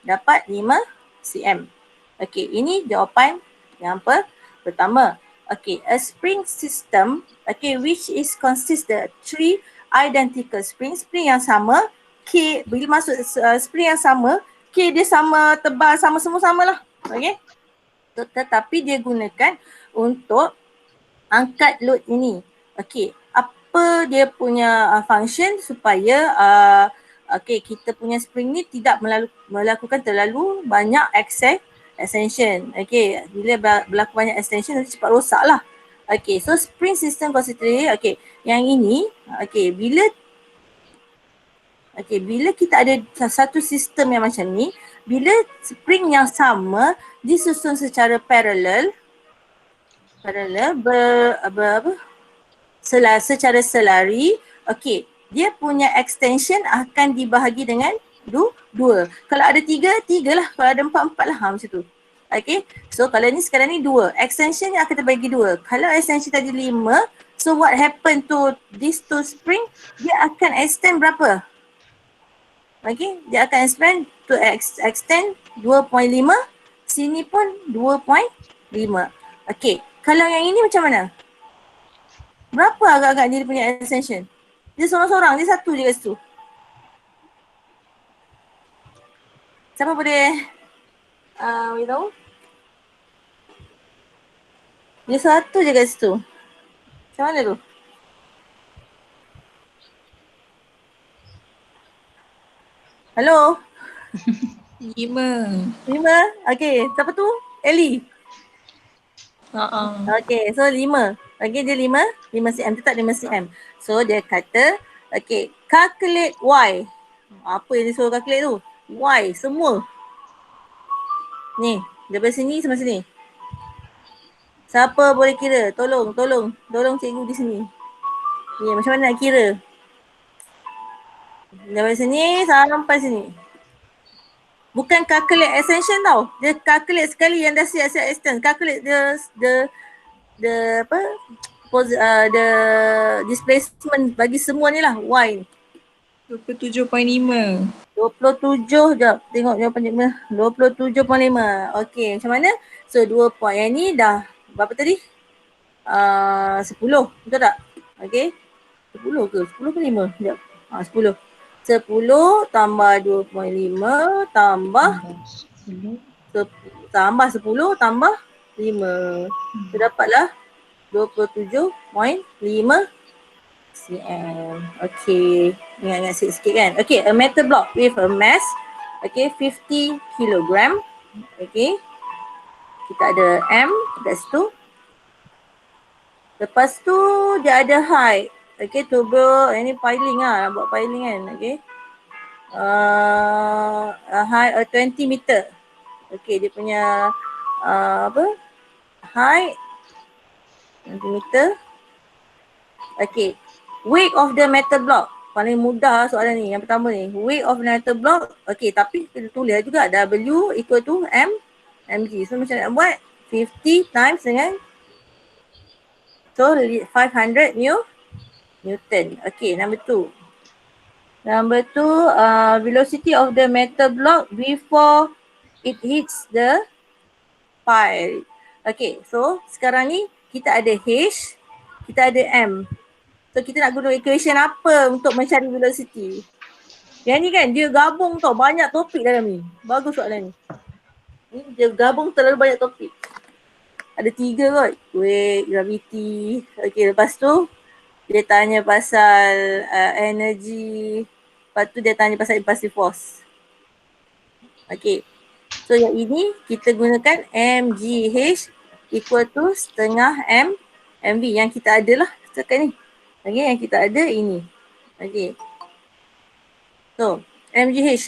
dapat 5 cm. Okay, ini jawapan yang pertama. Okay, a spring system, okay, which is consists the 3 identical spring yang sama, K, bila masuk spring yang sama, K dia sama tebal, sama semua sama lah. Okay, tetapi dia gunakan untuk angkat load ini. Okay, apa dia punya function supaya okay, kita punya spring ni tidak melakukan terlalu banyak extension. Okay, bila berlaku banyak extension nanti cepat rosak lah. Okay, so spring system consider, okay, yang ini, okay, bila kita ada satu sistem yang macam ni, bila spring yang sama disusun secara parallel, secara selari, okay, dia punya extension akan dibahagi dengan 2. Kalau ada 3 lah. Kalau ada 4 lah. Macam tu. Okay. So kalau ni sekarang ni 2. Extension yang akan terbagi 2. Kalau extension tadi 5. So what happen to these 2 spring? Dia akan extend berapa? Okay. Dia akan extend 2.5. Sini pun 2.5. Okay. Kalau yang ini macam mana? Berapa agak-agak dia punya extension? Dia seorang-seorang. Dia satu je kat situ. Siapa boleh beritahu? Dia satu je kat situ. Macam mana tu? Hello? 5. 5? Okay, siapa tu? Ellie? Okay, so 5. Okay, dia 5 cm, tetap 5 cm. So dia kata, okay, calculate Y. Apa yang dia suruh calculate tu? Y, semua. Ni, daripada sini sampai sini. Siapa boleh kira? Tolong cikgu di sini. Ni, macam mana nak kira? Daripada sini sampai sini. Bukan calculate extension tau. Dia calculate sekali yang dah siap extend. Calculate the apa? The displacement bagi semua ni lah. Y. 27.5. 27 jap. Tengok jawapan cikgu mana. 27.5. Okey, macam mana? So 2 point yang ni dah berapa tadi? 10. Betul tak? Okey. 10 ke? 10 ke 5? Sekejap. 10. 10 tambah 2.5 tambah 10 tambah 5. So dapatlah 27.5 cm. Okay. Ingat-ingat sikit kan. Okay. A metal block with a mass. Okay. 50 kilogram. Okay. Kita ada M kat situ. Lepas tu dia ada height. Okay. Turbo. Ini piling lah. Nak buat piling kan. Okay. Height 20 meter. Okay. Dia punya height 20 meter. Okay. Weight of the metal block. Paling mudah soalan ni. Yang pertama ni. Weight of the metal block. Okay, tapi kita tulis juga W equal to M mg. So macam nak buat? 50 times dengan 500 Newton. Okay, number 2. Number 2, velocity of the metal block before it hits the pile. Okay, so sekarang ni kita ada H, kita ada M. So kita nak guna equation apa untuk mencari velocity? Yang ni kan dia gabung tau, banyak topik dalam ni. Bagus soalan ni. Dia gabung terlalu banyak topik. Ada 3 kot. Weight, gravity. Okay, lepas tu dia tanya pasal energy. Lepas tu dia tanya pasal impulsive force. Okay. So yang ini kita gunakan mgh equal to setengah mv yang kita ada lah setakat ni. Okay, yang kita ada ini. Okay. So, MGH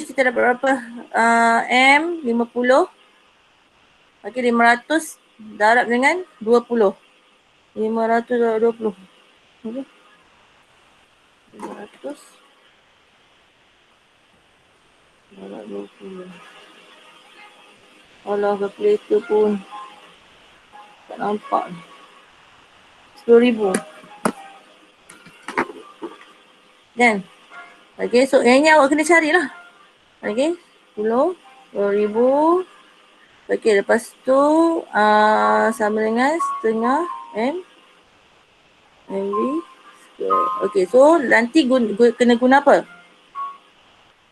kita dapat berapa? M 50. Okay, 500 darab dengan 20. 500 darab 20. Okay. 500 darab 20. Alah, kalkulator pun tak nampak ni. 10,000. Kan? Okay, so yang ni awak kena carilah. Okay, 10, 20,000. Okay, lepas tu sama dengan setengah mv square. Okay, so nanti kena guna apa?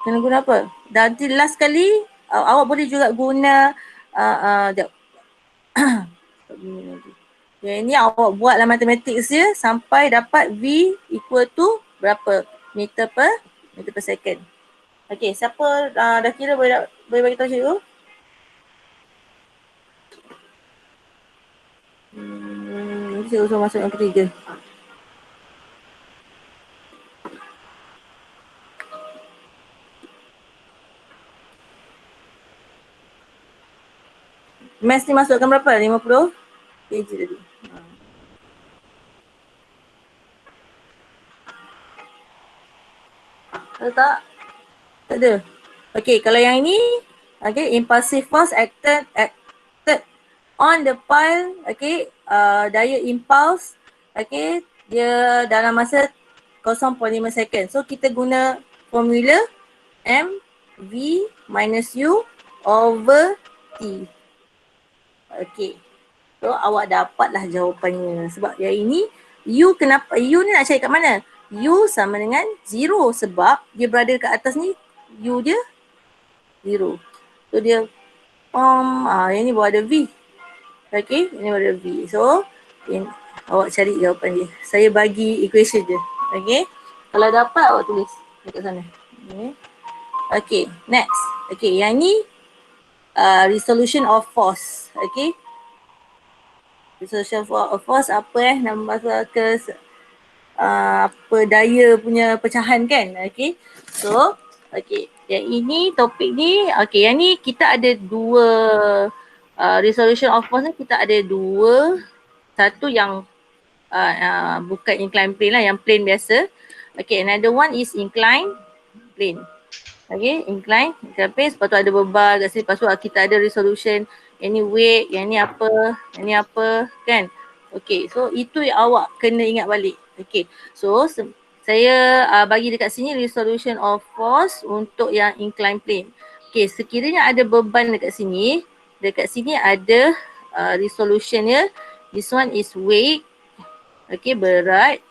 Kena guna apa? Nanti last kali awak boleh juga guna sekejap. Yang ni awak buatlah matematik dia sampai dapat V equal to berapa meter per second. Okay, siapa dah kira boleh bagi tahu cikgu? Cikgu suruh masuk yang ketiga. Mass ni masukkan berapa? 50 kg tadi. Ada tak? Tak ada. Okay, kalau yang ini, okay, impulsive force acted on the pile, okay, daya impulse, okay, dia dalam masa 0.5 second. So, kita guna formula mv minus u over t. Okay. So, awak dapatlah jawapannya. Sebab yang ini, u kenapa? U ni nak cari kat mana? U sama dengan 0 sebab dia berada kat atas ni, U dia 0. So dia yang ni bawa ada V. Okay, ini bawa ada V. So awak cari jawapan dia. Saya bagi equation je. Okay, kalau dapat awak tulis dekat sana. Okay, next. Okay, yang ni resolution of force. Okay, resolution of force apa nama ke apa daya punya pecahan kan. Okay, so okay, yang ini topik ni, okay, yang ni kita ada dua resolution of force ni, kita ada dua. Satu yang bukan inclined plane lah, yang plane biasa. Okay, another one is inclined plane. Okay, inclined plane, lepas tu ada beban kat sini, lepas tu kita ada resolution, yang ni weight, yang ni apa kan. Okay, so itu yang awak kena ingat balik. Okay, so saya bagi dekat sini resolution of force untuk yang inclined plane. Okay, sekiranya ada beban dekat sini ada resolutionnya. This one is weight. Okay, berat.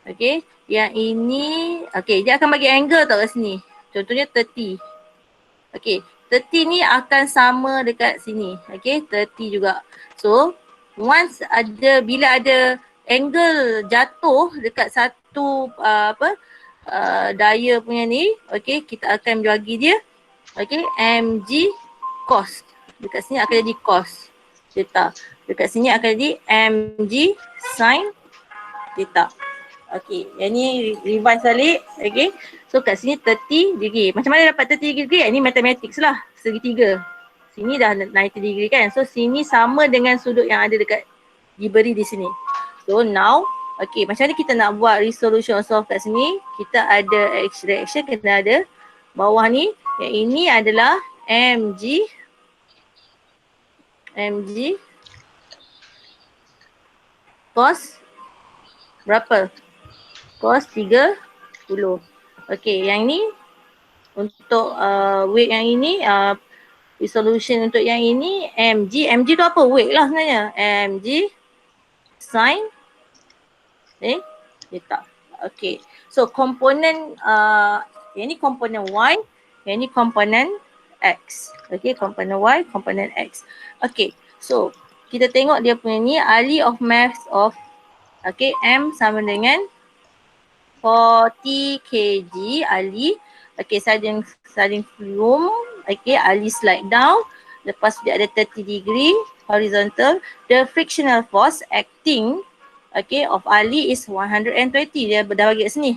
Okay, yang ini, okay, dia akan bagi angle tau kat sini. Contohnya 30. Okay, 30 ni akan sama dekat sini. Okay, 30 juga. So, bila ada angle jatuh dekat satu daya punya ni, okay, kita akan bagi dia, okay, mg cos. Dekat sini akan jadi cos theta. Dekat sini akan jadi mg sin theta. Okay, yang ni revise balik. Okay, so kat sini 30 degree. Macam mana dapat 30 degree? Ini mathematics lah, segitiga. Sini dah 90 degree kan. So sini sama dengan sudut yang ada dekat diberi di sini. So now, okay, macam mana kita nak buat resolution of kat sini? Kita ada reaction, kena ada bawah ni. Yang ini adalah mg cos berapa? Cos 30. Okay, yang ni untuk weight yang ini, resolution untuk yang ini mg tu apa? Weight lah sebenarnya. Mg sin theta. Okay, so komponen yang ni komponen y, yang ni komponen x. Okay, komponen y, komponen x. Okay, so kita tengok dia punya ni ahli of mass of, okay, m sama dengan 40 kg ahli. Okay, sardine fume. Okay, ahli slide down. Lepas dia ada 30 degree horizontal. The frictional force acting, okay, of ahli is 120. Dia dah bagi kat sini.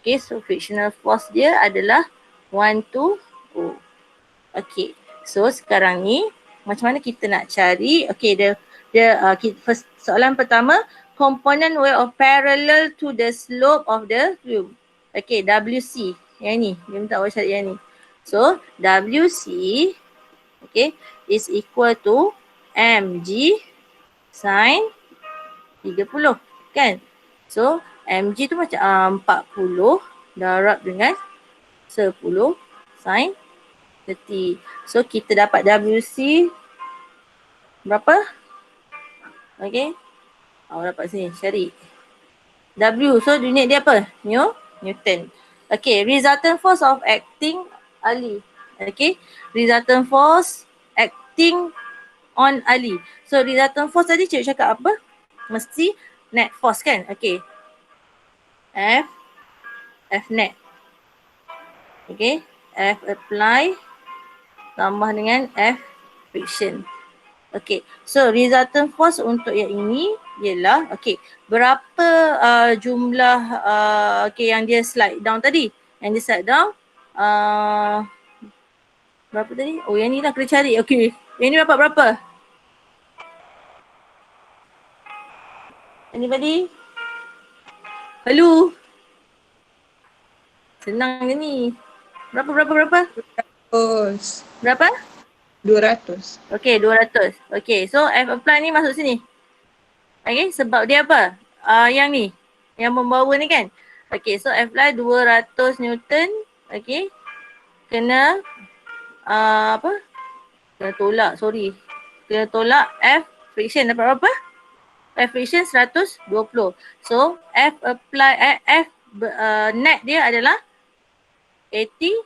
Okay, so frictional force dia adalah 120. Okay, so sekarang ni macam mana kita nak cari? Okay, first, soalan pertama, component weight of parallel to the slope of the tube. Okay, WC. Yang ni, dia minta awak cari yang ni. So, WC, okay, is equal to mg sin 30, kan? So, mg tu macam 40 darab dengan 10 sin 30. So, kita dapat WC berapa? Okay. Awak dapat sini, cari. W, so unit dia apa? Newton. Okay, resultant force of acting ahli. Okay, resultant force acting on ahli. So, resultant force tadi cikgu cakap apa? Mesti net force kan? Okay. F net. Okay, F apply tambah dengan F friction. Okay, so resultant force untuk yang ini ialah, okay, berapa jumlah okay, yang dia slide down tadi. Yang dia slide down berapa tadi? Oh, yang ni lah kena cari. Okay, yang ni dapat berapa? Anybody? Hello? Senang je ni. Berapa? Berapa? Berapa? 200. Okay, 200. Okay, so F apply ni masuk sini. Okay, sebab dia apa? Yang ni, yang membawa ni kan. Okay, so F apply 200 Newton. Okay, kena apa? Kena tolak, sorry. Kena tolak F friction dapat berapa? F friction 120. So F apply, F net dia adalah 80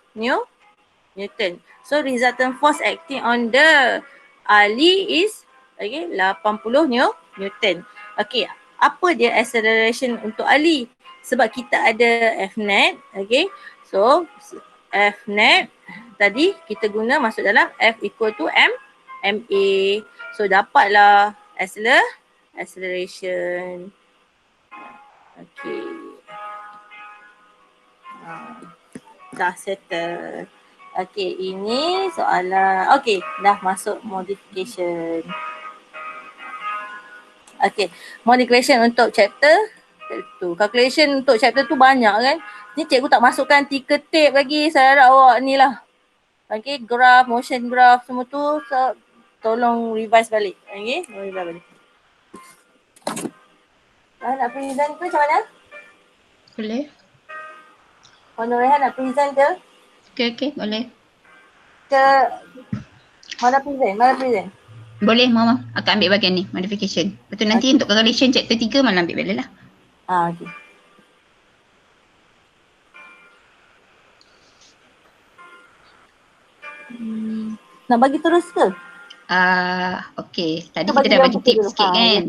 Newton. So resultant force acting on the Ali is 80 Newton. Okay, apa dia acceleration untuk Ali? Sebab kita ada F net, okay. So F net tadi kita guna masuk dalam F equal to MA. So dapatlah acceleration. Okay. Dah settle. Okay, ini soalan. Okay, dah masuk modification. Okay, modification untuk chapter tu. Calculation untuk chapter tu banyak kan. Ni cikgu tak masukkan ticker tape lagi. Saya harap awak ni lah. Okay, graph, motion graph semua tu. So, tolong revise balik. Okay, revise balik. Nak present tu macam mana? Boleh? Puan Rehan nak present ke? Okay, boleh. Mana present? Boleh, Mama. Akan ambil bahagian ni, modification. Betul nanti untuk calculation chapter 3 malah ambil balik lah. Okay. Nak bagi terus ke? Okay. Tadi kita dah bagi tips sikit kan?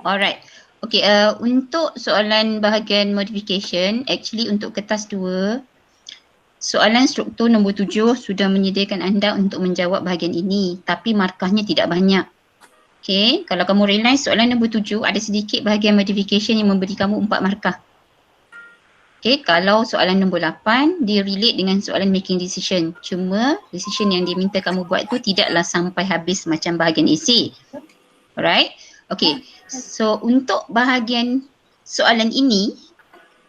Alright. Okay, untuk soalan bahagian modification, actually untuk kertas 2, soalan struktur nombor 7 sudah menyediakan anda untuk menjawab bahagian ini, tapi markahnya tidak banyak. Okay, kalau kamu realize soalan nombor 7 ada sedikit bahagian modification yang memberi kamu 4 markah. Okay, kalau soalan nombor 8, dia relate dengan soalan making decision. Cuma decision yang dia minta kamu buat tu tidaklah sampai habis macam bahagian essay. Alright, okay. So untuk bahagian soalan ini,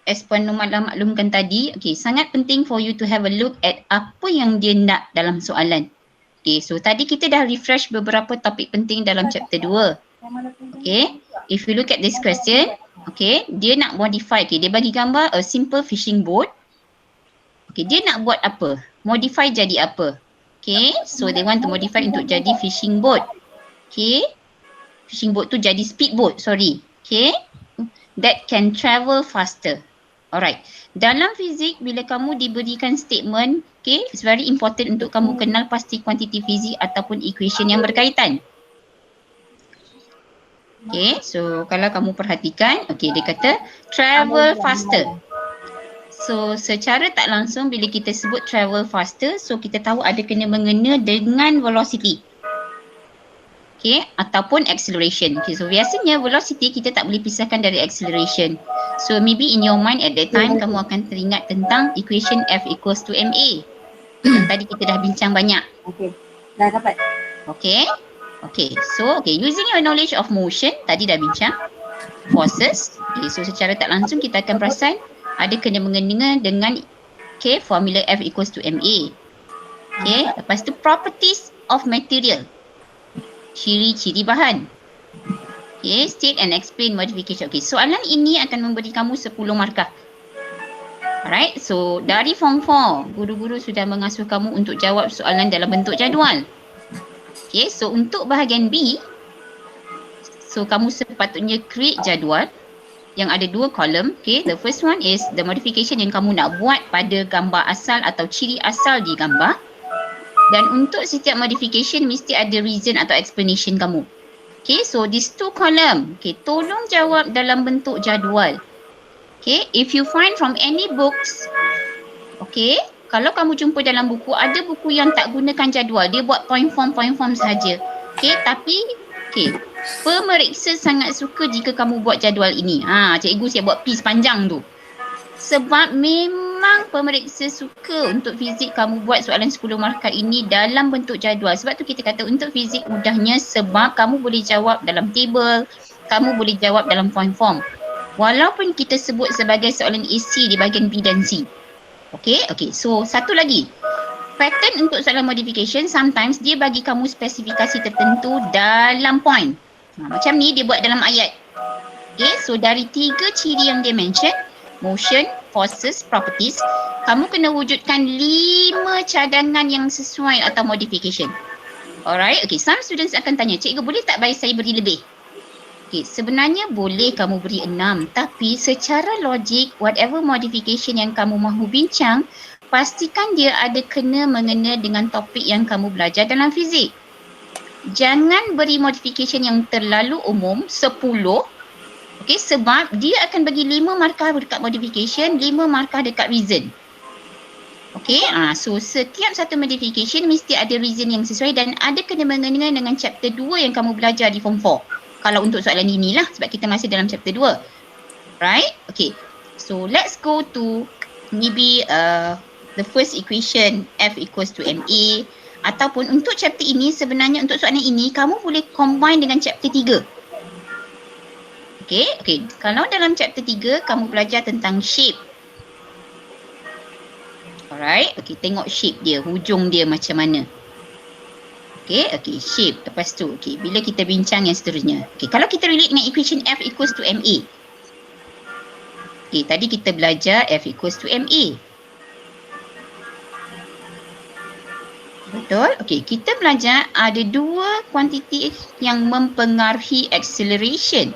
as Puan Nomalah maklumkan tadi, okay, sangat penting for you to have a look at apa yang dia nak dalam soalan. Okay, so tadi kita dah refresh beberapa topik penting dalam chapter 2. Okay, if you look at this question, okay, dia nak modify, okay, dia bagi gambar a simple fishing boat. Okay, dia nak buat apa? Modify jadi apa? Okay, so they want to modify untuk jadi fishing boat. Okay, fishing boat tu jadi speedboat, sorry. Okay, that can travel faster. Alright, dalam fizik bila kamu diberikan statement, okay, it's very important untuk kamu kenal pasti kuantiti fizik ataupun equation yang berkaitan. Okay, so kalau kamu perhatikan, okay, dia kata travel faster. So secara tak langsung bila kita sebut travel faster, so kita tahu ada kena mengena dengan velocity. Okay, ataupun acceleration. Okay, so biasanya velocity kita tak boleh pisahkan dari acceleration. So maybe in your mind at that time kamu akan teringat tentang equation F equals to MA. Tadi kita dah bincang banyak. Okay, dah dapat. Okay, okay. So okay, using your knowledge of motion, tadi dah bincang. Forces. Okay, so secara tak langsung kita akan perasan ada kena mengena dengan okay, formula F equals to MA. Okay, lepas tu properties of material. Ciri-ciri bahan. Okay, state and explain modification. Okay, soalan ini akan memberi kamu 10 markah. Alright, so dari form 4, guru-guru sudah mengasuh kamu untuk jawab soalan dalam bentuk jadual. Okay, so untuk bahagian B, so kamu sepatutnya create jadual yang ada 2 kolom. Okay, the first one is the modification yang kamu nak buat pada gambar asal atau ciri asal di gambar. Dan untuk setiap modification mesti ada reason atau explanation kamu. Okay, so these 2 column, okay, tolong jawab dalam bentuk jadual. Okay, if you find from any books, okay, kalau kamu jumpa dalam buku, ada buku yang tak gunakan jadual, dia buat point form saja. Okay, tapi, okay, pemeriksa sangat suka jika kamu buat jadual ini. Cikgu siap buat piece panjang tu. Sebab memang pemeriksa suka untuk fizik kamu buat soalan 10 markah ini dalam bentuk jadual. Sebab tu kita kata untuk fizik mudahnya sebab kamu boleh jawab dalam table, kamu boleh jawab dalam point form. Walaupun kita sebut sebagai soalan AC di bahagian B dan C. Okay, okay. So satu lagi. Pattern untuk soalan modification sometimes dia bagi kamu spesifikasi tertentu dalam point. Macam ni dia buat dalam ayat. Okay, so dari 3 ciri yang dia mention, motion, forces, properties, kamu kena wujudkan 5 cadangan yang sesuai atau modification. Alright, okay, some students akan tanya, cikgu boleh tak saya beri lebih? Okay, sebenarnya boleh kamu beri 6, tapi secara logik, whatever modification yang kamu mahu bincang, pastikan dia ada mengena dengan topik yang kamu belajar dalam fizik. Jangan beri modification yang terlalu umum, 10. Okey, sebab dia akan bagi 5 markah dekat modification, 5 markah dekat reason. Okey, so setiap satu modification mesti ada reason yang sesuai dan ada mengena dengan chapter 2 yang kamu belajar di form 4. Kalau untuk soalan inilah sebab kita masih dalam chapter 2. Right? Okay. So let's go to maybe the first equation F equals to MA. Ataupun untuk chapter ini sebenarnya untuk soalan ini kamu boleh combine dengan chapter 3. Okay. Kalau dalam chapter 3 kamu belajar tentang shape. Alright. Okay, tengok shape dia, hujung dia macam mana. Okay, shape. Lepas tu, bila kita bincang yang seterusnya. Okay, kalau kita relate dengan equation F equals to MA. Okay, tadi kita belajar F equals to MA. Betul? Okay, kita belajar ada dua kuantiti yang mempengaruhi acceleration.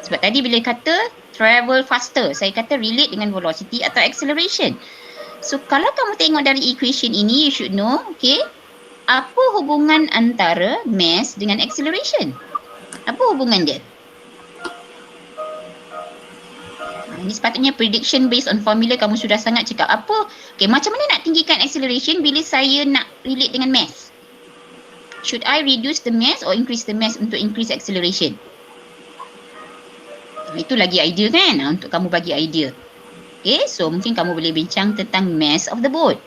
Sebab tadi bila kata travel faster, saya kata relate dengan velocity atau acceleration. So, kalau kamu tengok dari equation ini, you should know, okay, apa hubungan antara mass dengan acceleration? Apa hubungan dia? Ini sepatutnya prediction based on formula kamu sudah sangat cakap. Apa? Okay, macam mana nak tinggikan acceleration bila saya nak relate dengan mass? Should I reduce the mass or increase the mass untuk increase acceleration? Itu lagi idea kan? Untuk kamu bagi idea. Okay, so mungkin kamu boleh bincang tentang mass of the boat.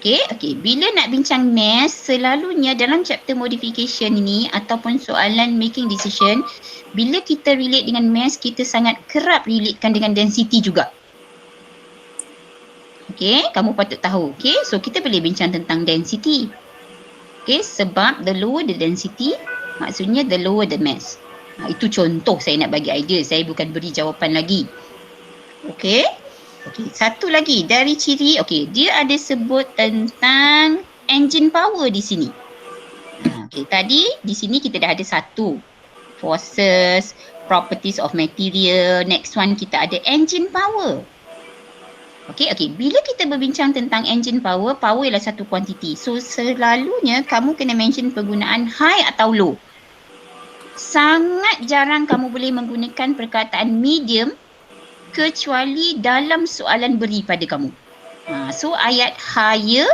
Okay. Bila nak bincang mass, selalunya dalam chapter modification ini ataupun soalan making decision, bila kita relate dengan mass, kita sangat kerap relatekan dengan density juga. Okay, kamu patut tahu. Okay, so kita boleh bincang tentang density. Okay, sebab the lower the density, maksudnya the lower the mass. Itu contoh saya nak bagi idea. Saya bukan beri jawapan lagi. Okay, satu lagi dari ciri, dia ada sebut tentang engine power di sini. Okay, tadi di sini kita dah ada satu. Forces, properties of material. Next one kita ada engine power. Okay. Bila kita berbincang tentang engine power, power ialah satu kuantiti. So, selalunya kamu kena mention penggunaan high atau low. Sangat jarang kamu boleh menggunakan perkataan medium kecuali dalam soalan beri pada kamu. So, ayat higher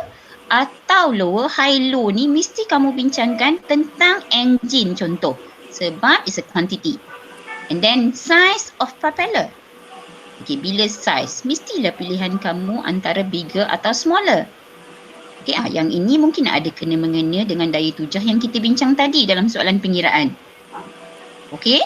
atau lower, high-low ni mesti kamu bincangkan tentang engine contoh. Sebab it's a quantity. And then size of propeller. Okay, bila size, mestilah pilihan kamu antara bigger atau smaller. Okay, yang ini mungkin ada mengena dengan daya tujah yang kita bincang tadi dalam soalan pengiraan. Okay,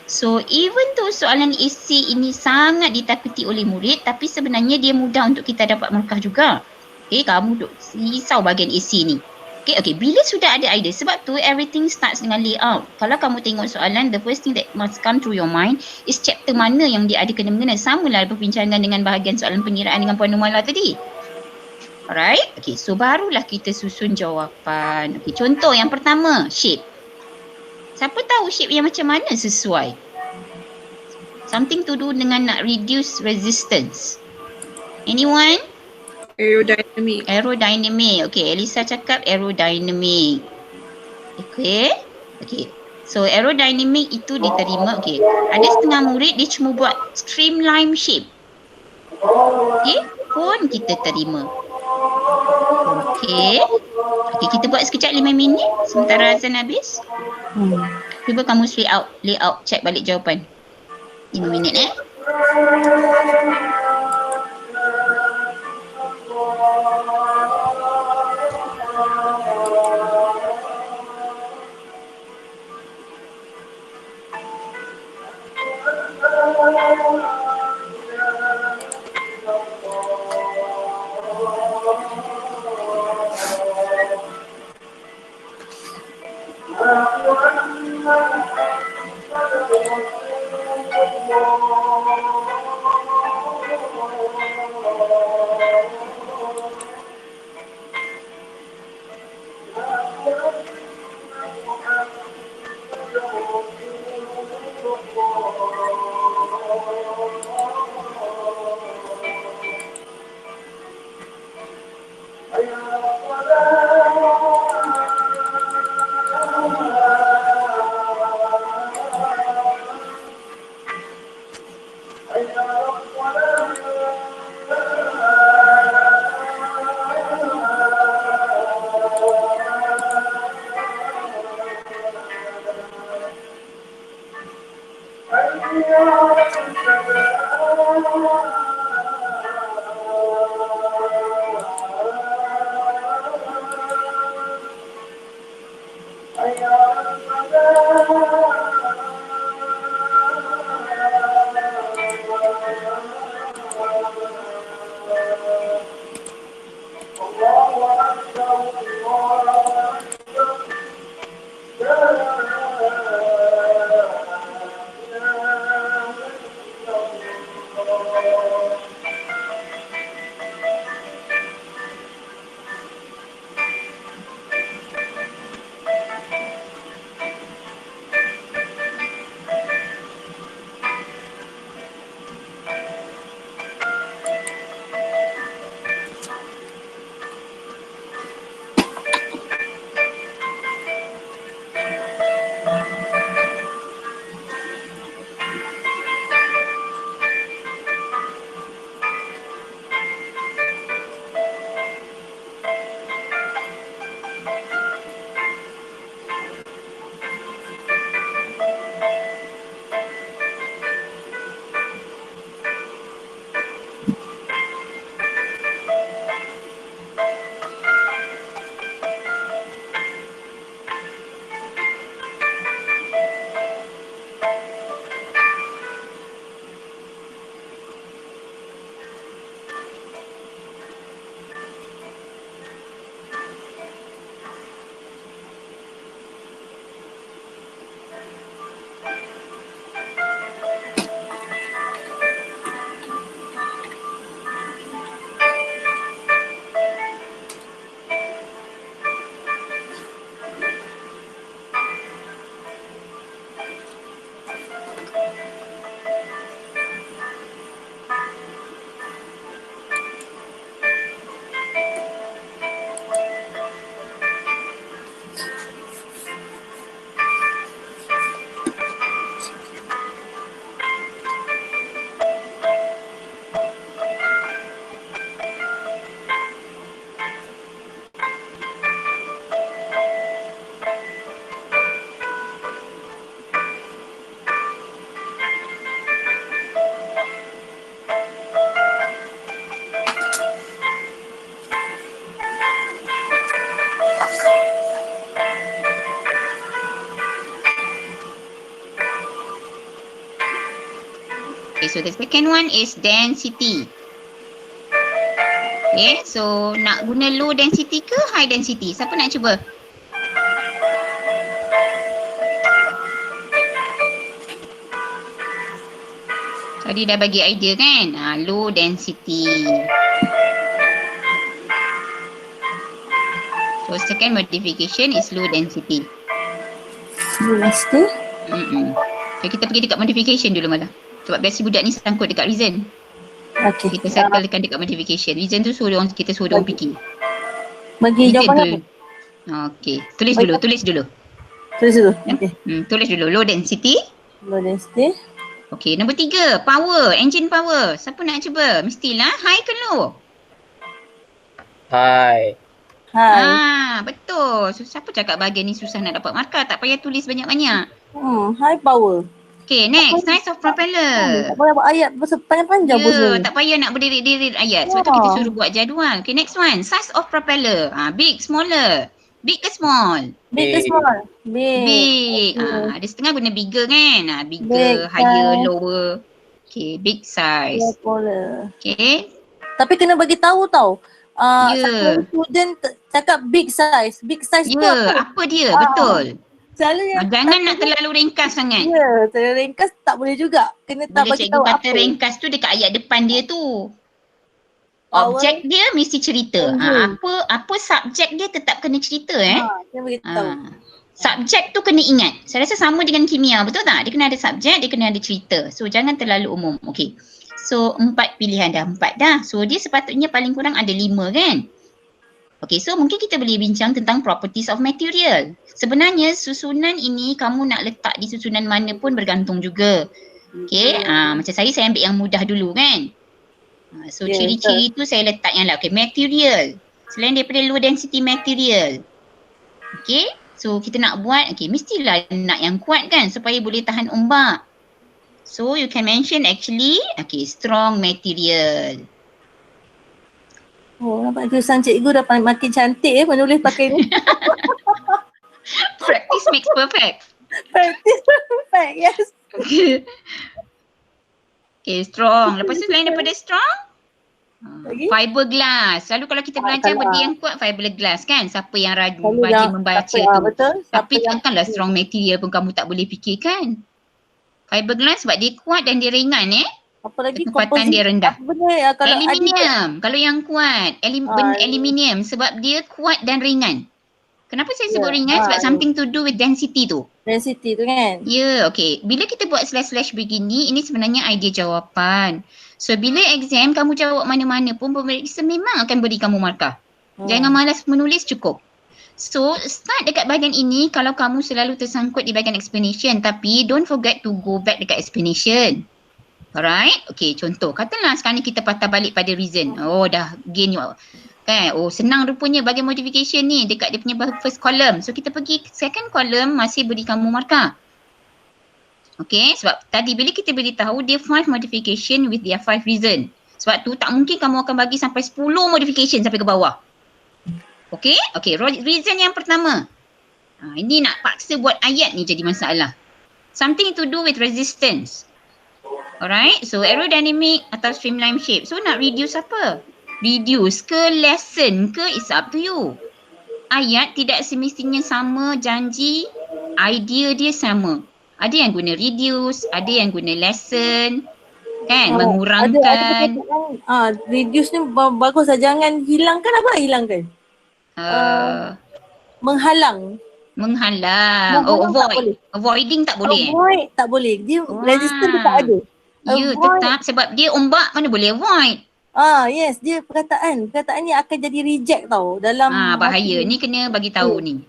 so even though soalan AC ini sangat ditakuti oleh murid, tapi sebenarnya dia mudah untuk kita dapat markah juga. Okay, kamu duk risau bahagian AC ni. Okay, bila sudah ada idea, sebab tu everything starts dengan layout. Kalau kamu tengok soalan, the first thing that must come through your mind is chapter mana yang dia ada mengena. Samalah perbincangan dengan bahagian soalan pengiraan dengan Puan Numala tadi. Alright, so barulah kita susun jawapan. Okay, contoh yang pertama, shape. Siapa tahu shape yang macam mana sesuai? Something to do dengan nak reduce resistance. Anyone? Aerodynamic. Aerodynamic. Okay, Elisa cakap aerodynamic. Okay. So aerodynamic itu diterima. Okay, ada setengah murid dia cuma buat streamline shape. Okay, pun kita terima. Okay, kita buat sekejap 5 minit sementara azan habis. Cuba kamu layout, check balik jawapan. 5 minit Okay, so the second one is density. Okay, so nak guna low density ke high density? Siapa nak cuba? Tadi dah bagi idea kan? Low density. So second modification is low density. Density. So kita pergi dekat modification dulu malah. Sebab biasa budak ni sangkut dekat reason. Okay. Kita settlekan dekat modification. Reason tu kita suruh orang fikir. Bagi Reason jawapan tu. apa? Okay. Tulis dulu. Tulis dulu. Ya? Okay. Tulis dulu. Low density. Low density. Okay. Nombor 3. Power. Engine power. Siapa nak cuba? Mestilah high ke low? High. Betul. So, siapa cakap bahagian ni susah nak dapat markah? Tak payah tulis banyak-banyak. High power. Okay, next. Size of propeller. Tak payah buat ayat panjang-panjang pun sebenarnya. Tak payah nak berdiri-diri ayat. Sebab tu kita suruh buat jadual. Okay, next one. Size of propeller. Big, smaller. Big ke small? Big ke small? Big. Ada setengah guna bigger kan? Bigger, higher, lower. Okay, big size. Okay. Tapi kena bagi tahu tau. Ya. Student cakap big size. Big size tu apa dia? Betul. Selalunya Jangan nak terlalu ringkas sangat. Ya, terlalu ringkas tak boleh juga. Kena tak Bila bagi cikgu tahu kata apa. ringkas tu dekat ayat depan dia tu. Objek dia mesti cerita. Apa subjek dia tetap kena cerita Kena bagi tahu. Subjek tu kena ingat. Saya rasa sama dengan kimia, betul tak? Dia kena ada subjek, dia kena ada cerita. So jangan terlalu umum. Okay. So 4 pilihan dah. 4 dah. So dia sepatutnya paling kurang ada 5 kan? Okay, so mungkin kita boleh bincang tentang properties of material. Sebenarnya susunan ini kamu nak letak di susunan mana pun bergantung juga. Okay, macam saya ambil yang mudah dulu kan. So ciri-ciri tu saya letak yang lah. Okay, material. Selain daripada low density material. Okay, so kita nak buat, okay, mestilah nak yang kuat kan supaya boleh tahan ombak. So you can mention actually, okay, strong material. Oh, nampak tulisan cikgu dah makin cantik menulis pakai ni. Practice makes perfect. Practice perfect, yes. Okay. Okay, strong. Lepas tu selain daripada strong, Lagi? fiberglass. Selalu kalau kita belajar kalau- benda yang kuat, fiberglass kan? Siapa yang rajin Kalau membaca siapa, tu. betul. Tapi Siapa yang takkanlah strong material pun kamu tak boleh fikirkan. Fiberglass sebab dia kuat dan dia ringan apa lagi ketempatan dia rendah. Apa benda ya kalau Aluminium. Kalau yang kuat, benda Ah, aluminium sebab dia kuat dan ringan. Kenapa saya sebut Ya, ringan? Sebab something to do with density tu. density tu kan. Ya, okay. Bila kita buat slash begini, ini sebenarnya idea jawapan. So, bila exam kamu jawab mana-mana pun, pemeriksa memang akan beri kamu markah. Jangan malas menulis, cukup. So, start dekat bahagian ini kalau kamu selalu tersangkut di bahagian explanation. Tapi, don't forget to go back dekat explanation. Alright? Okay, contoh. Katalah sekarang ni kita patah balik pada reason. Oh, dah gain you. Kan? Oh, senang rupanya bagi modification ni dekat dia punya first column. So, kita pergi second column masih beri kamu markah. Okay, sebab tadi bila kita beritahu dia 5 modification with their 5 reason. Sebab tu tak mungkin kamu akan bagi sampai 10 modification sampai ke bawah. Okay, okay. Reason yang pertama. Ini nak paksa buat ayat ni jadi masalah. Something to do with resistance. Alright, so aerodynamic atau streamline shape. So nak reduce apa? Reduce ke lessen ke is up to you. Ayat tidak semestinya sama janji, idea dia sama. Ada yang guna reduce, ada yang guna lessen, kan? Mengurangkan. Ada reduce ni bagus lah. Jangan hilangkan apa? Hilangkan. Menghalang. Menghalang. Oh, avoid. Avoiding tak boleh. Avoid tak boleh. Dia resistance dia tak ada. Ya, Avoid. tetap sebab dia ombak mana boleh avoid. Yes, dia perkataan ni akan jadi reject tau dalam Bahaya. Ni kena bagi tahu ni.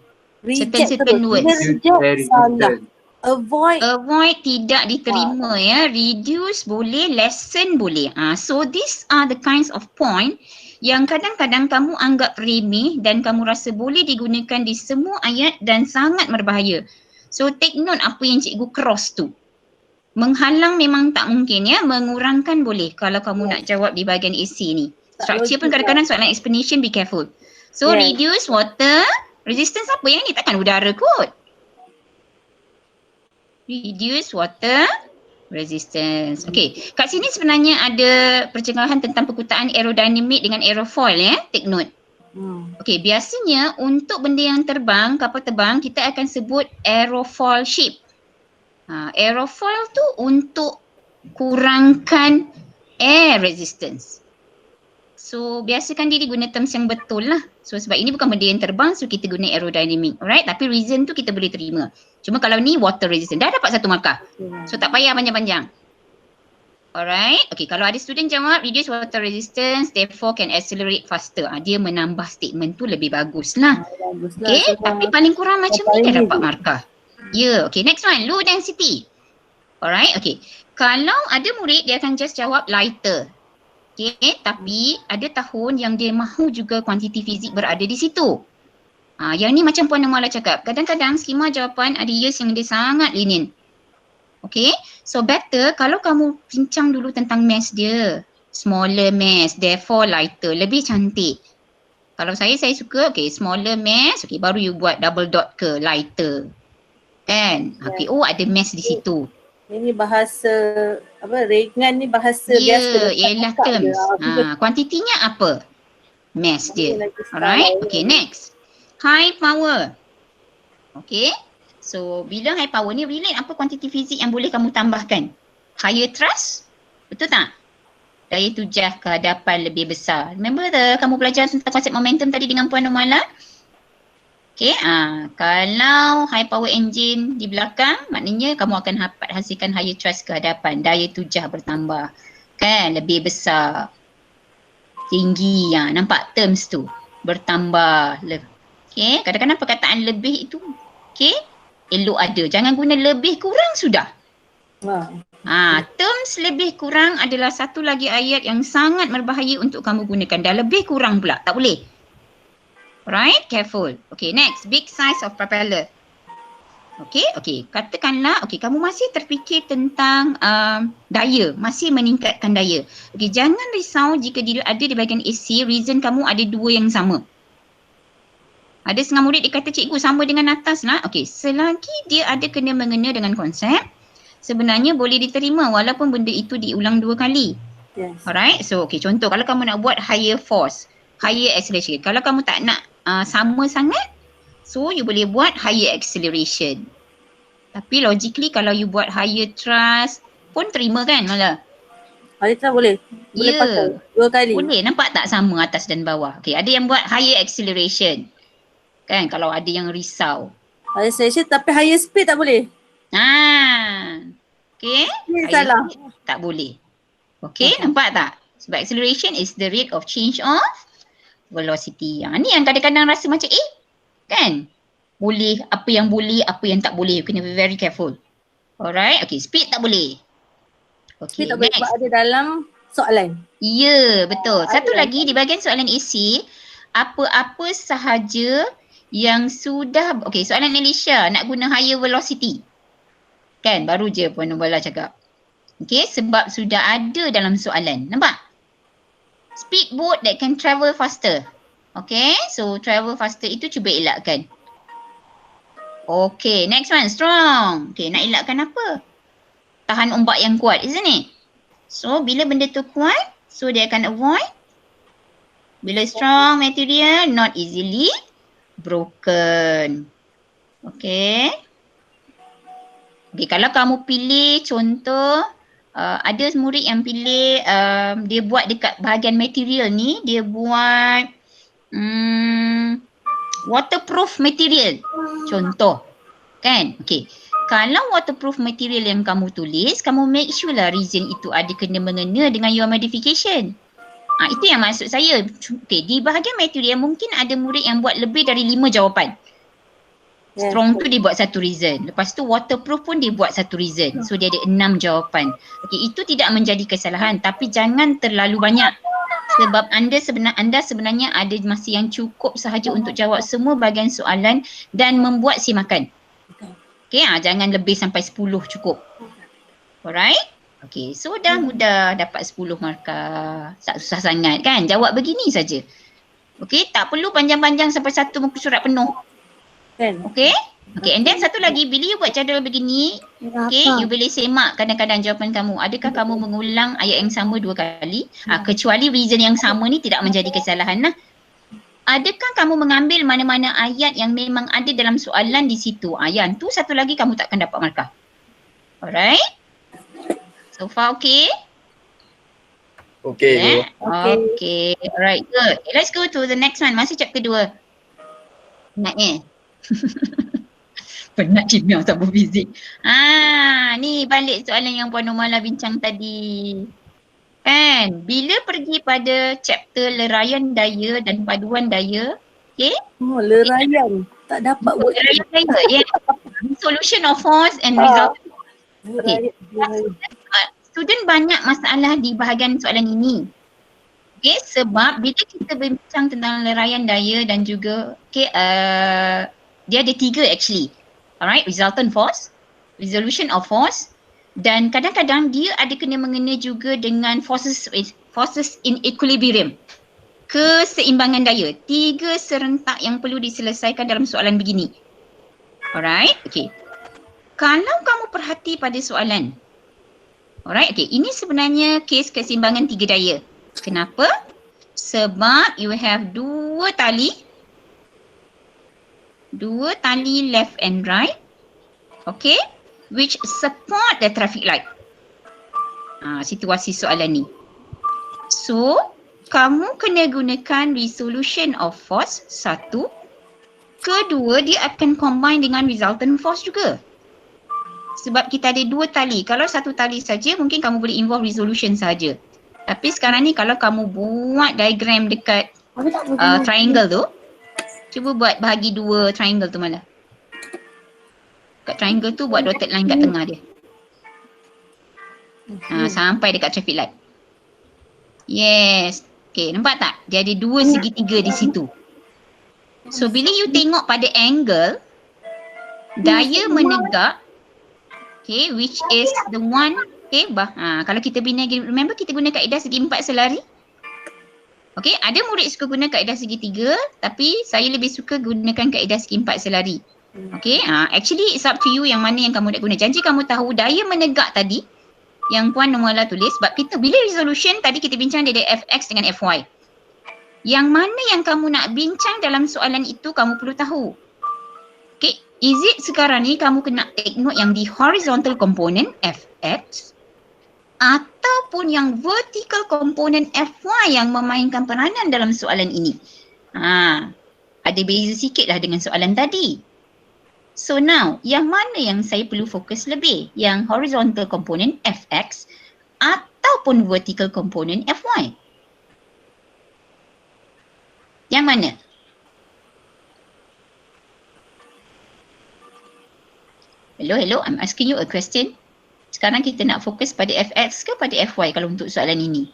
reject certain terus. words. Dia reject Very salah. good. Avoid Tidak diterima ya. Reduce boleh, lessen boleh. So these are the kinds of point yang kadang-kadang kamu anggap remeh dan kamu rasa boleh digunakan di semua ayat dan sangat berbahaya. So take note apa yang cikgu cross tu. Menghalang memang tak mungkin ya. Mengurangkan boleh kalau kamu nak jawab di bahagian AC ni. Structure pun kadang-kadang soalan explanation, be careful. So reduce water, resistance apa yang ni? Takkan udara kot. Reduce water resistance. Okay, kat sini sebenarnya ada percenggahan tentang perkutaan aerodynamic dengan aerofoil ya. Take note. Okay, biasanya untuk benda yang terbang, kapal terbang, kita akan sebut aerofoil shape. Aerofoil tu untuk kurangkan air resistance. So biasakan diri guna terms yang betul lah. So sebab ini bukan benda yang terbang, so kita guna aerodynamic. Alright, tapi reason tu kita boleh terima. Cuma kalau ni water resistant, dah dapat satu markah. So tak payah panjang-panjang. Alright, okay, kalau ada student jawab reduce water resistance therefore can accelerate faster. Dia menambah statement tu lebih bagus lah. Okay, tapi paling kurang macam ni dah dapat markah. Ya, okay, next one, low density. Alright, okay. Kalau ada murid dia akan just jawab lighter. Okay, tapi ada tahun yang dia mahu juga kuantiti fizik berada di situ. Yang ni macam Puan Amala cakap, kadang-kadang skema jawapan ada years yang dia sangat lenient. Okay, so better kalau kamu bincang dulu tentang mass dia. Smaller mass, therefore lighter, lebih cantik. Kalau saya suka, okay, smaller mass, okay, baru you buat double dot ke lighter. Kan? Okay, oh ada mass di situ. Ini bahasa ringan ni bahasa biasa. Ya, ialah terms. Kuantitinya apa? Mass dia. Alright, okay, next. High power. Okay, so bila high power ni relate apa kuantiti fizik yang boleh kamu tambahkan? Higher thrust? Betul tak? Daya tujah kehadapan lebih besar. Remember kamu belajar tentang konsep momentum tadi dengan Puan Amala? Okay, kalau high power engine di belakang, maknanya kamu akan hasilkan higher thrust ke hadapan. Daya tujah bertambah. Kan, lebih besar. Tinggi, nampak terms tu. Bertambah. Okay, kadang-kadang perkataan lebih itu, okay, elok ada. Jangan guna lebih kurang sudah. Terms lebih kurang adalah satu lagi ayat yang sangat berbahaya untuk kamu gunakan. Dah lebih kurang pula, tak boleh. Right, careful. Okay, next, big size of propeller. Okey. Katakanlah, kamu masih terfikir tentang daya, masih meningkatkan daya. Jangan risau jika dia ada di bahagian AC, reason kamu ada dua yang sama. Ada setengah murid dia kata, cikgu sama dengan atas lah. Selagi dia ada kena-mengena dengan konsep, sebenarnya boleh diterima walaupun benda itu diulang 2 kali. Yes. Alright, so contoh kalau kamu nak buat higher force, higher acceleration. Kalau kamu tak nak sama sangat, so you boleh buat higher acceleration. Tapi logically kalau you buat higher thrust pun terima kan malah? Alitra boleh? Boleh Ya. pakai 2 kali? Boleh, nampak tak sama atas dan bawah? Ada yang buat higher acceleration. Kan kalau ada yang risau. Higher acceleration tapi higher speed tak boleh? Ni Higher salah. speed tak boleh. Nampak tak? Sebab acceleration is the rate of change of velocity. Ni yang kadang-kadang rasa macam kan? Boleh, apa yang boleh, apa yang tak boleh. Kena be very careful. Alright, speed tak boleh. Speed tak boleh sebab ada dalam soalan. Ya, betul. Satu ada. lagi di bahagian soalan AC, apa-apa sahaja yang sudah, soalan Alicia nak guna higher velocity. Kan, baru je Puan Nubala cakap. Sebab sudah ada dalam soalan. Nampak? Speedboat that can travel faster. So travel faster itu cuba elakkan. Next one, strong. Nak elakkan apa? Tahan ombak yang kuat, isn't it? So bila benda tu kuat, so dia akan avoid. Bila strong material, not easily broken. Kalau kamu pilih contoh, ada murid yang pilih dia buat dekat bahagian material ni, dia buat waterproof material. Contoh. Kan? Kalau waterproof material yang kamu tulis, kamu make sure lah reason itu ada kena-mengena dengan your modification. Itu yang maksud saya. Di bahagian material mungkin ada murid yang buat lebih dari 5 jawapan. Strong tu dia buat satu reason. Lepas tu waterproof pun dia buat satu reason. So dia ada 6 jawapan. Itu tidak menjadi kesalahan tapi jangan terlalu banyak. Sebab anda sebenarnya ada masa yang cukup sahaja untuk jawab semua bahagian soalan dan membuat simakan. Jangan lebih sampai 10 cukup. Alright? So dah mudah dapat 10 markah. Tak susah sangat kan? Jawab begini saja. Tak perlu panjang-panjang sampai satu muka surat penuh. And then satu lagi, bila you buat jadual begini, you boleh semak kadang-kadang jawapan kamu. Adakah kamu mengulang ayat yang sama 2 kali? Kecuali reason yang sama ni tidak menjadi kesalahan lah. Adakah kamu mengambil mana-mana ayat yang memang ada dalam soalan di situ? Yang tu satu lagi kamu takkan dapat markah. Alright? So far okay? Okay. Alright, good. Let's go to the next one. Masih chapter 2. Penat penat kimia sama fizik. Ni balik soalan yang Puan Umala bincang tadi. Kan? Bila pergi pada chapter leraian daya dan paduan daya, Leraian. Tak dapat buat. Leraian daya, solution of force and result. Student banyak masalah di bahagian soalan ini. Sebab bila kita bincang tentang leraian daya dan juga dia ada 3 actually. Alright, resultant force, resolution of force, dan kadang-kadang dia ada kena-mengena juga dengan forces in equilibrium. Keseimbangan daya. 3 serentak yang perlu diselesaikan dalam soalan begini. Alright, kalau kamu perhati pada soalan. Alright, ini sebenarnya kes keseimbangan 3 daya. Kenapa? Sebab you have 2 tali left and right, which support the traffic light. Situasi soalan ni. So, kamu kena gunakan resolution of force 1. Kedua, dia akan combine dengan resultant force juga. Sebab kita ada 2 tali. Kalau 1 tali saja, mungkin kamu boleh involve resolution saja. Tapi sekarang ni kalau kamu buat diagram dekat triangle tu, cuba buat bahagi 2 triangle tu malah. Kat triangle tu buat dotted line kat tengah dia. Sampai dekat traffic light. Yes. Nampak tak? Dia ada 2 segitiga di situ. So bila you tengok pada angle, Daya menegak, okay, which is the one, okay, kalau kita bina, remember kita guna kaedah segi 4 selari. Okay, ada murid suka guna kaedah segi 3, tapi saya lebih suka gunakan kaedah segi 4 selari. Okay, actually it's up to you yang mana yang kamu nak guna. Janji kamu tahu daya menegak tadi, yang Puan Nuala tulis, sebab kita bila resolution tadi kita bincang dia ada fx dengan fy. Yang mana yang kamu nak bincang dalam soalan itu kamu perlu tahu. Okay, is it sekarang ni kamu kena take note yang di horizontal component fx ataupun yang vertical component fy yang memainkan peranan dalam soalan ini. Ada beza sikit lah dengan soalan tadi. So now, yang mana yang saya perlu fokus lebih? Yang horizontal component fx ataupun vertical component fy? Yang mana? Hello, I'm asking you a question. Sekarang kita nak fokus pada fx ke pada fy kalau untuk soalan ini?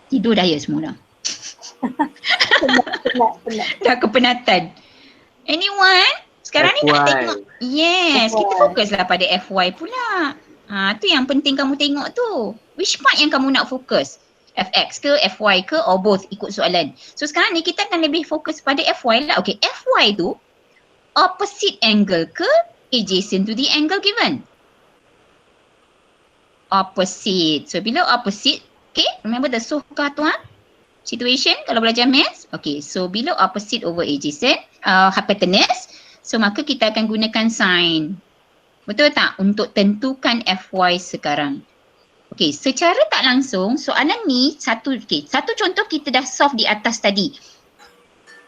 Tidur dah ya semua dah. Penat. Dah kepenatan. Anyone? Sekarang ni nak tengok. Yes, kita fokuslah pada fy pula. Tu yang penting kamu tengok tu. Which part yang kamu nak fokus? fx ke, fy ke, or both ikut soalan. So sekarang ni kita akan lebih fokus pada fy lah. Okay, fy tu opposite angle ke adjacent to the angle given? Opposite. So bila opposite, okay, remember the sohkah tu situation kalau belajar maths. Okay, so bila opposite over adjacent, hypotenuse, so maka kita akan gunakan sign. Betul tak? Untuk tentukan fy sekarang. Okay, secara tak langsung soalan ni satu contoh kita dah solve di atas tadi.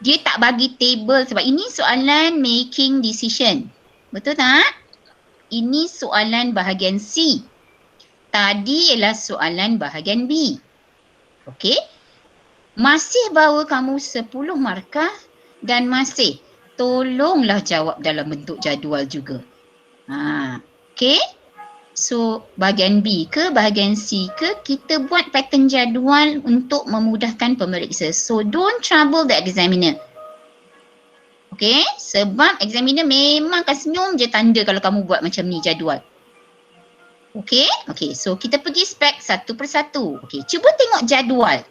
Dia tak bagi table sebab ini soalan making decision. Betul tak? Ini soalan bahagian C. Tadi ialah soalan bahagian B. Okey? Masih bawa kamu 10 markah dan masih tolonglah jawab dalam bentuk jadual juga. Okey? So bahagian B ke bahagian C ke kita buat pattern jadual untuk memudahkan pemeriksa. So don't trouble the examiner. Okay, sebab examiner memang akan senyum je tanda kalau kamu buat macam ni jadual. Okay, so kita pergi spek satu persatu. Okay, cuba tengok jadual.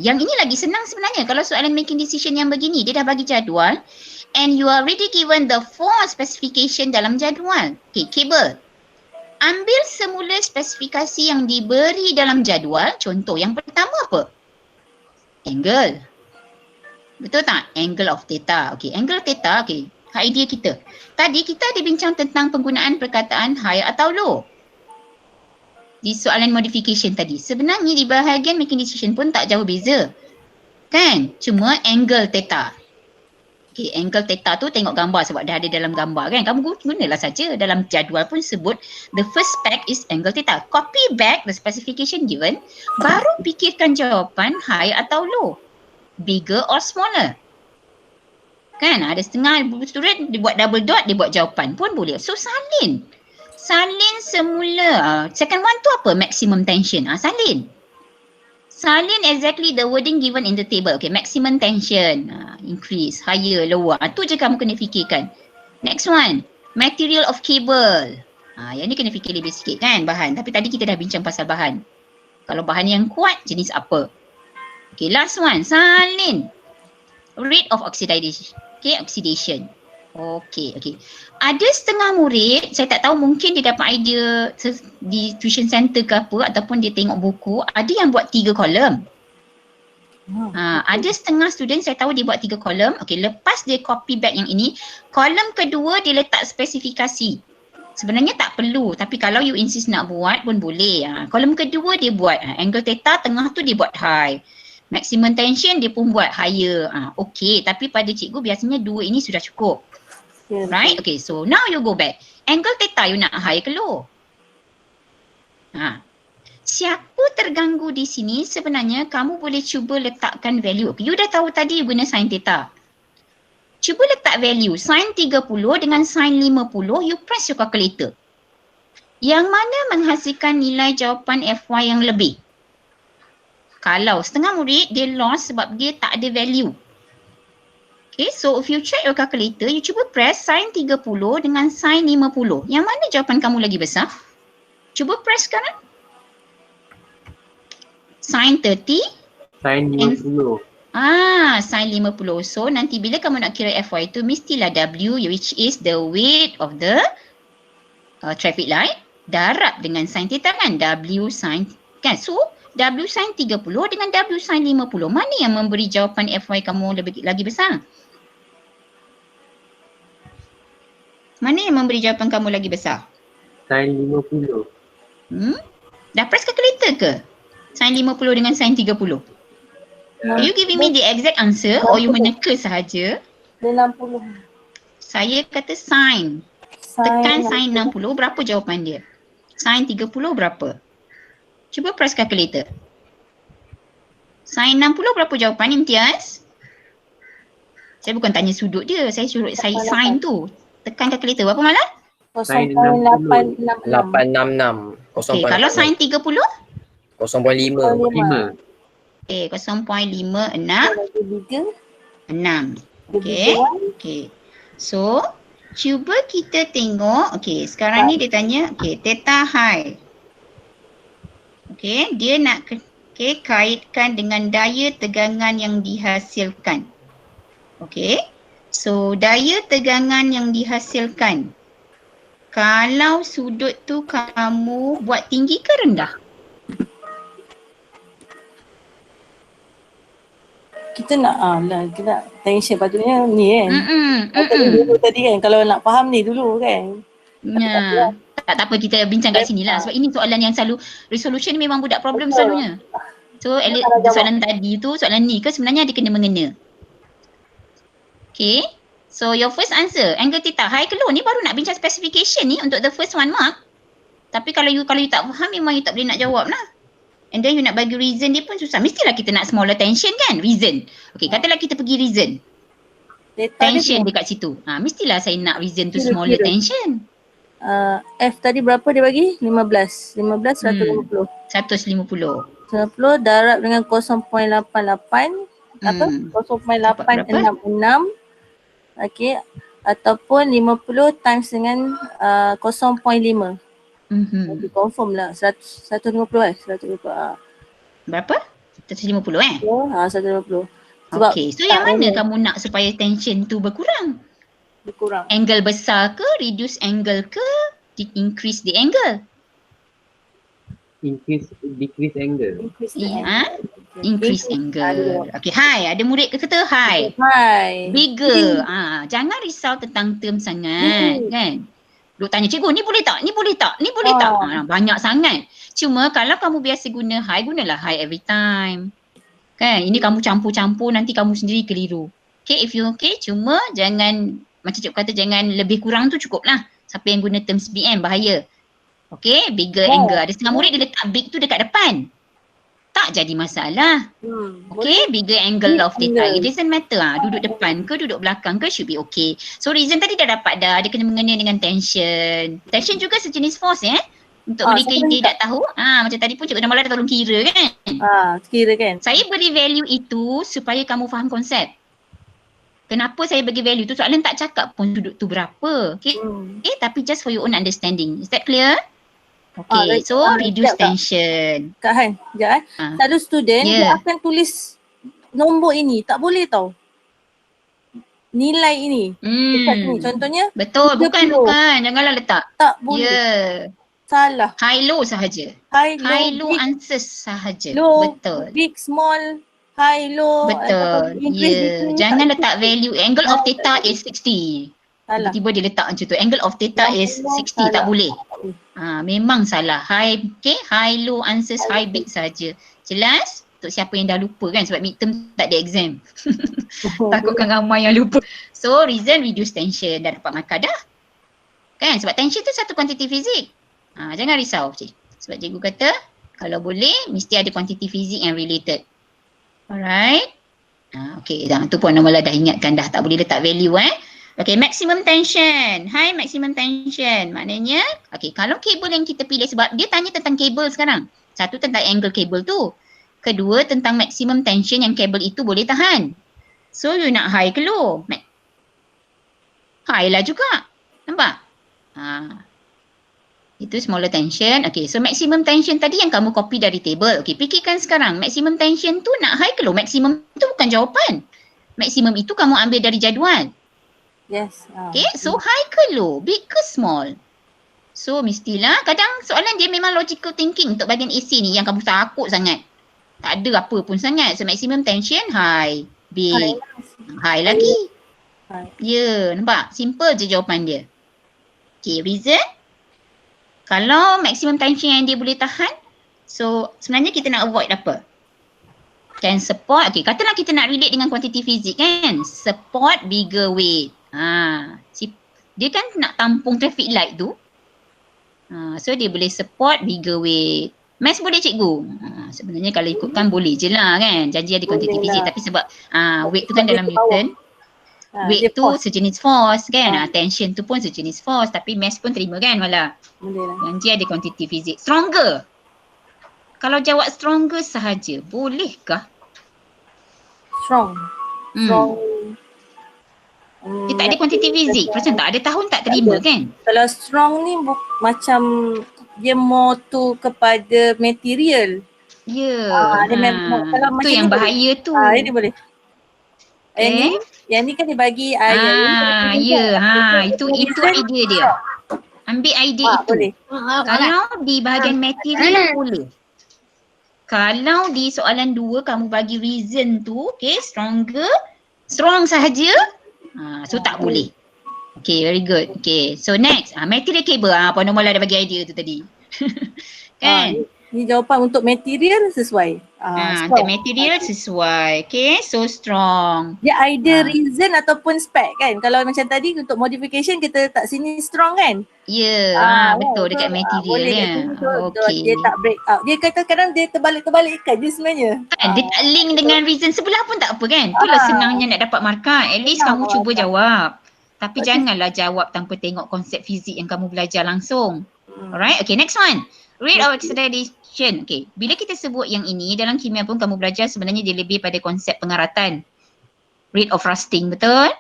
Yang ini lagi senang sebenarnya kalau soalan making decision yang begini. Dia dah bagi jadual and you are already given the 4 specification dalam jadual. Okay, cable. Ambil semula spesifikasi yang diberi dalam jadual. Contoh yang pertama apa? Angle. Betul tak? Angle of theta. Okay, angle theta. Okay, idea kita. Tadi kita ada bincang tentang penggunaan perkataan high atau low. Di soalan modification tadi. Sebenarnya di bahagian making decision pun tak jauh beza. Kan? Cuma angle theta. Okay, angle theta tu tengok gambar sebab dah ada dalam gambar kan. Kamu gunalah saja. Dalam jadual pun sebut the first spec is angle theta. Copy back the specification given. Baru fikirkan jawapan high atau low. Bigger or smaller. Kan ada setengah student dia buat double dot, dia buat jawapan pun boleh. So salin. Salin semula. Second one tu apa? Maximum tension. Salin. Salin exactly the wording given in the table. Okay, maximum tension, increase, higher, lower. Tu je kamu kena fikirkan. Next one, material of cable. Yang ni kena fikir lebih sikit kan bahan. Tapi tadi kita dah bincang pasal bahan. Kalau bahan yang kuat, jenis apa? Okay, last one, salin. Rate of oxidation. Okay, oxidation. Okay. Ada setengah murid, saya tak tahu mungkin dia dapat idea di tuition center ke apa ataupun dia tengok buku, ada yang buat 3 kolom. Ada setengah student saya tahu dia buat 3 kolom. Okay, lepas dia copy back yang ini, kolom kedua dia letak spesifikasi. Sebenarnya tak perlu, tapi kalau you insist nak buat pun boleh. Kolom kedua dia buat angle theta, tengah tu dia buat high. Maximum tension dia pun buat higher. Okay, tapi pada cikgu biasanya 2 ini sudah cukup. Right? Okay, so now you go back. Angle theta you nak high ke low? Siapa terganggu di sini sebenarnya kamu boleh cuba letakkan value. Okay, you dah tahu tadi you guna sin theta. Cuba letak value sin 30 dengan sin 50, you press your calculator. Yang mana menghasilkan nilai jawapan FY yang lebih? Kalau setengah murid dia lost sebab dia tak ada value. Okay, so if you check your calculator, you cuba press sin 30 dengan sin 50. Yang mana jawapan kamu lagi besar? Cuba press sekarang. Sin 30 Sin 50. sin 50. So nanti bila kamu nak kira FY tu mestilah W which is the weight of the traffic light darab dengan sin theta kan, W sin kan. So W sin 30 dengan W sin 50. Mana yang memberi jawapan FY kamu lagi besar? Mana yang memberi jawapan kamu lagi besar? Sin 50. Dah press calculator ke? Sin 50 dengan sin 30. Are you giving me the exact answer or you meneka sahaja? 60. Saya kata sin. Tekan sin 60, berapa jawapan dia? Sin 30 berapa? Cuba press calculator. Sin 60 berapa jawapan Imtiaz? Saya bukan tanya sudut dia, saya suruh saya sin tu. Tekan calculator berapa malah? 0.866. 866. Okay, kalau sin 30? 0.5. 5. Okay, 0.56. Bagi 3. 6. Okay. Okay. So, cuba kita tengok. Okay, sekarang ni dia tanya. Okay, theta high. Okay, dia nak kaitkan dengan daya tegangan yang dihasilkan. Okay. So, daya tegangan yang dihasilkan. Kalau sudut tu kamu buat tinggi ke rendah? Kita nak kita nak tension patutnya ni kan. Tadi kan kalau nak faham ni dulu kan. Ya. Tak apa, kita bincang kat sini lah. Sebab ini soalan yang selalu, resolution ni memang budak problem selalunya. So soalan tadi tu, soalan ni ke sebenarnya dia kena mengena. Okay. So your first answer, angle theta high ke low ni baru nak bincang specification ni untuk the first one mark. Tapi kalau you tak faham memang you tak boleh nak jawab lah. And then you nak bagi reason dia pun susah. Mestilah kita nak smaller tension kan, reason. Okay, katalah kita pergi reason. Tension dekat situ. Mestilah saya nak reason tu smaller tension. F tadi berapa dia bagi? 15. 150. 150. Darab dengan 0.88. Apa? 0.866. Okay. Ataupun 50 times dengan 0.5. Nanti confirm lah 150 150 Berapa? 150 150. Sebab okay, so yang mana kamu nak supaya tension tu berkurang? Angle besar ke, reduce angle ke, increase the angle? Decrease angle. Increase angle. Okay, high. Ada murid kata high. Bigger. Jangan risau tentang term sangat kan. Duk tanya cikgu, ni boleh tak? Ni boleh tak? Ni boleh tak? Banyak sangat. Cuma kalau kamu biasa guna high, gunalah high every time. Kan? Ini kamu campur-campur, nanti kamu sendiri keliru. Okay, if you okay, cuma jangan, macam cikgu kata, jangan lebih kurang tu cukup lah. Siapa yang guna terms BM, bahaya. Okay, bigger angle. Ada setengah murid dia letak big tu dekat depan. Tak jadi masalah. Okay, bigger angle of theta. It doesn't matter duduk depan ke duduk belakang ke should be okay. So reason tadi dah dapat dah. Dia kena mengena dengan tension. Tension juga sejenis force Untuk mereka yang tidak tahu. Macam tadi pun Cikgu Namala dah tolong kira kan. Kira kan. Saya beri value itu supaya kamu faham konsep. Kenapa saya bagi value tu? Soalan tak cakap pun sudut tu berapa. Okay. Tapi just for your own understanding. Is that clear? Okay, so reduce tension. Kak Han, sekejap Selalu student dia akan tulis nombor ini. Tak boleh tau. Nilai ini. Dekat ni. Contohnya. Betul, bukan. Janganlah letak. Tak boleh. Salah. High-low sahaja. High-low answers sahaja. Low, betul. Big, small, high-low. Betul. Jangan letak value. Angle of theta is 60. Tiba-tiba dia letak macam tu. Angle of theta is 60. Tak boleh. Memang salah. High low answers high big saja. Jelas? Untuk siapa yang dah lupa kan, sebab midterm tak ada exam. Takutkan ramai yang lupa. So reason reduce tension. Dah dapat markah dah. Kan? Sebab tension tu satu kuantiti fizik. Jangan risau. Sebab cikgu kata kalau boleh mesti ada kuantiti fizik yang related. Alright. Okay, tu pun Namala dah ingatkan dah. Tak boleh letak value Okay, maximum tension. High maximum tension. Maknanya, okay, kalau kabel yang kita pilih, sebab dia tanya tentang kabel sekarang. Satu tentang angle kabel tu. Kedua tentang maximum tension yang kabel itu boleh tahan. So you nak high ke low? High lah juga. Nampak? Itu smaller tension. Okay, so maximum tension tadi yang kamu copy dari table. Okay, fikirkan sekarang maximum tension tu nak high ke low? Maximum tu bukan jawapan. Maximum itu kamu ambil dari jadual. Yes. Okay, so high ke low? Big ke small? So mestilah kadang soalan dia memang logical thinking untuk bahagian AC ni yang kamu takut sangat. Tak ada apa pun sangat. So maximum tension high. Big. High lagi. Ya, nampak? Simple je jawapan dia. Okay, reason. Kalau maximum tension yang dia boleh tahan, so sebenarnya kita nak avoid apa? Can support, okay, katalah kita nak relate dengan kuantiti fizik kan? Support bigger weight. Dia kan nak tampung traffic light tu. So dia boleh support bigger weight. Maths boleh cikgu? Sebenarnya kalau ikutkan boleh je lah kan. Janji ada kuantiti fizik tapi sebab weight tu kan dalam Newton. Weight tu sejenis force kan. Tension tu pun sejenis force tapi maths pun terima kan malah. Boleh lah. Janji ada kuantiti fizik. Stronger. Kalau jawab stronger sahaja, bolehkah? Strong. Dia tak ada kuantiti fizik. Macam tak ada tahun tak terima kan? Kalau strong ni macam dia more to kepada material. Ya. Kalau Tu macam yang ni bahaya tu. Ini boleh. Yang ni kan dia bagi Itu idea dia. Ambil idea itu. Boleh. Kalau di bahagian material boleh. Kalau di soalan 2 kamu bagi reason tu, okay, strong sahaja. So tak boleh. Okay, very good. Okay, so next. Material cable. Puan Nomal ada bagi idea tu tadi. Kan? Ni jawapan untuk material sesuai. Untuk material sesuai. Okay, so strong. Dia either reason ataupun spec kan. Kalau macam tadi untuk modification kita letak sini strong kan. Ya, betul dekat material ya. Okay. Dia tak break out. Dia kadang-kadang dia terbalik-terbalikkan je sebenarnya. Kan, dia tak link dengan reason sebelah pun tak apa kan. Itulah senangnya nak dapat markah. At least kamu cuba jawab. Tapi janganlah jawab tanpa tengok konsep fizik yang kamu belajar langsung. Alright, okay, next one. Rate of acceleration. Okay, bila kita sebut yang ini dalam kimia pun kamu belajar sebenarnya dia lebih pada konsep pengaratan. Rate of rusting, betul?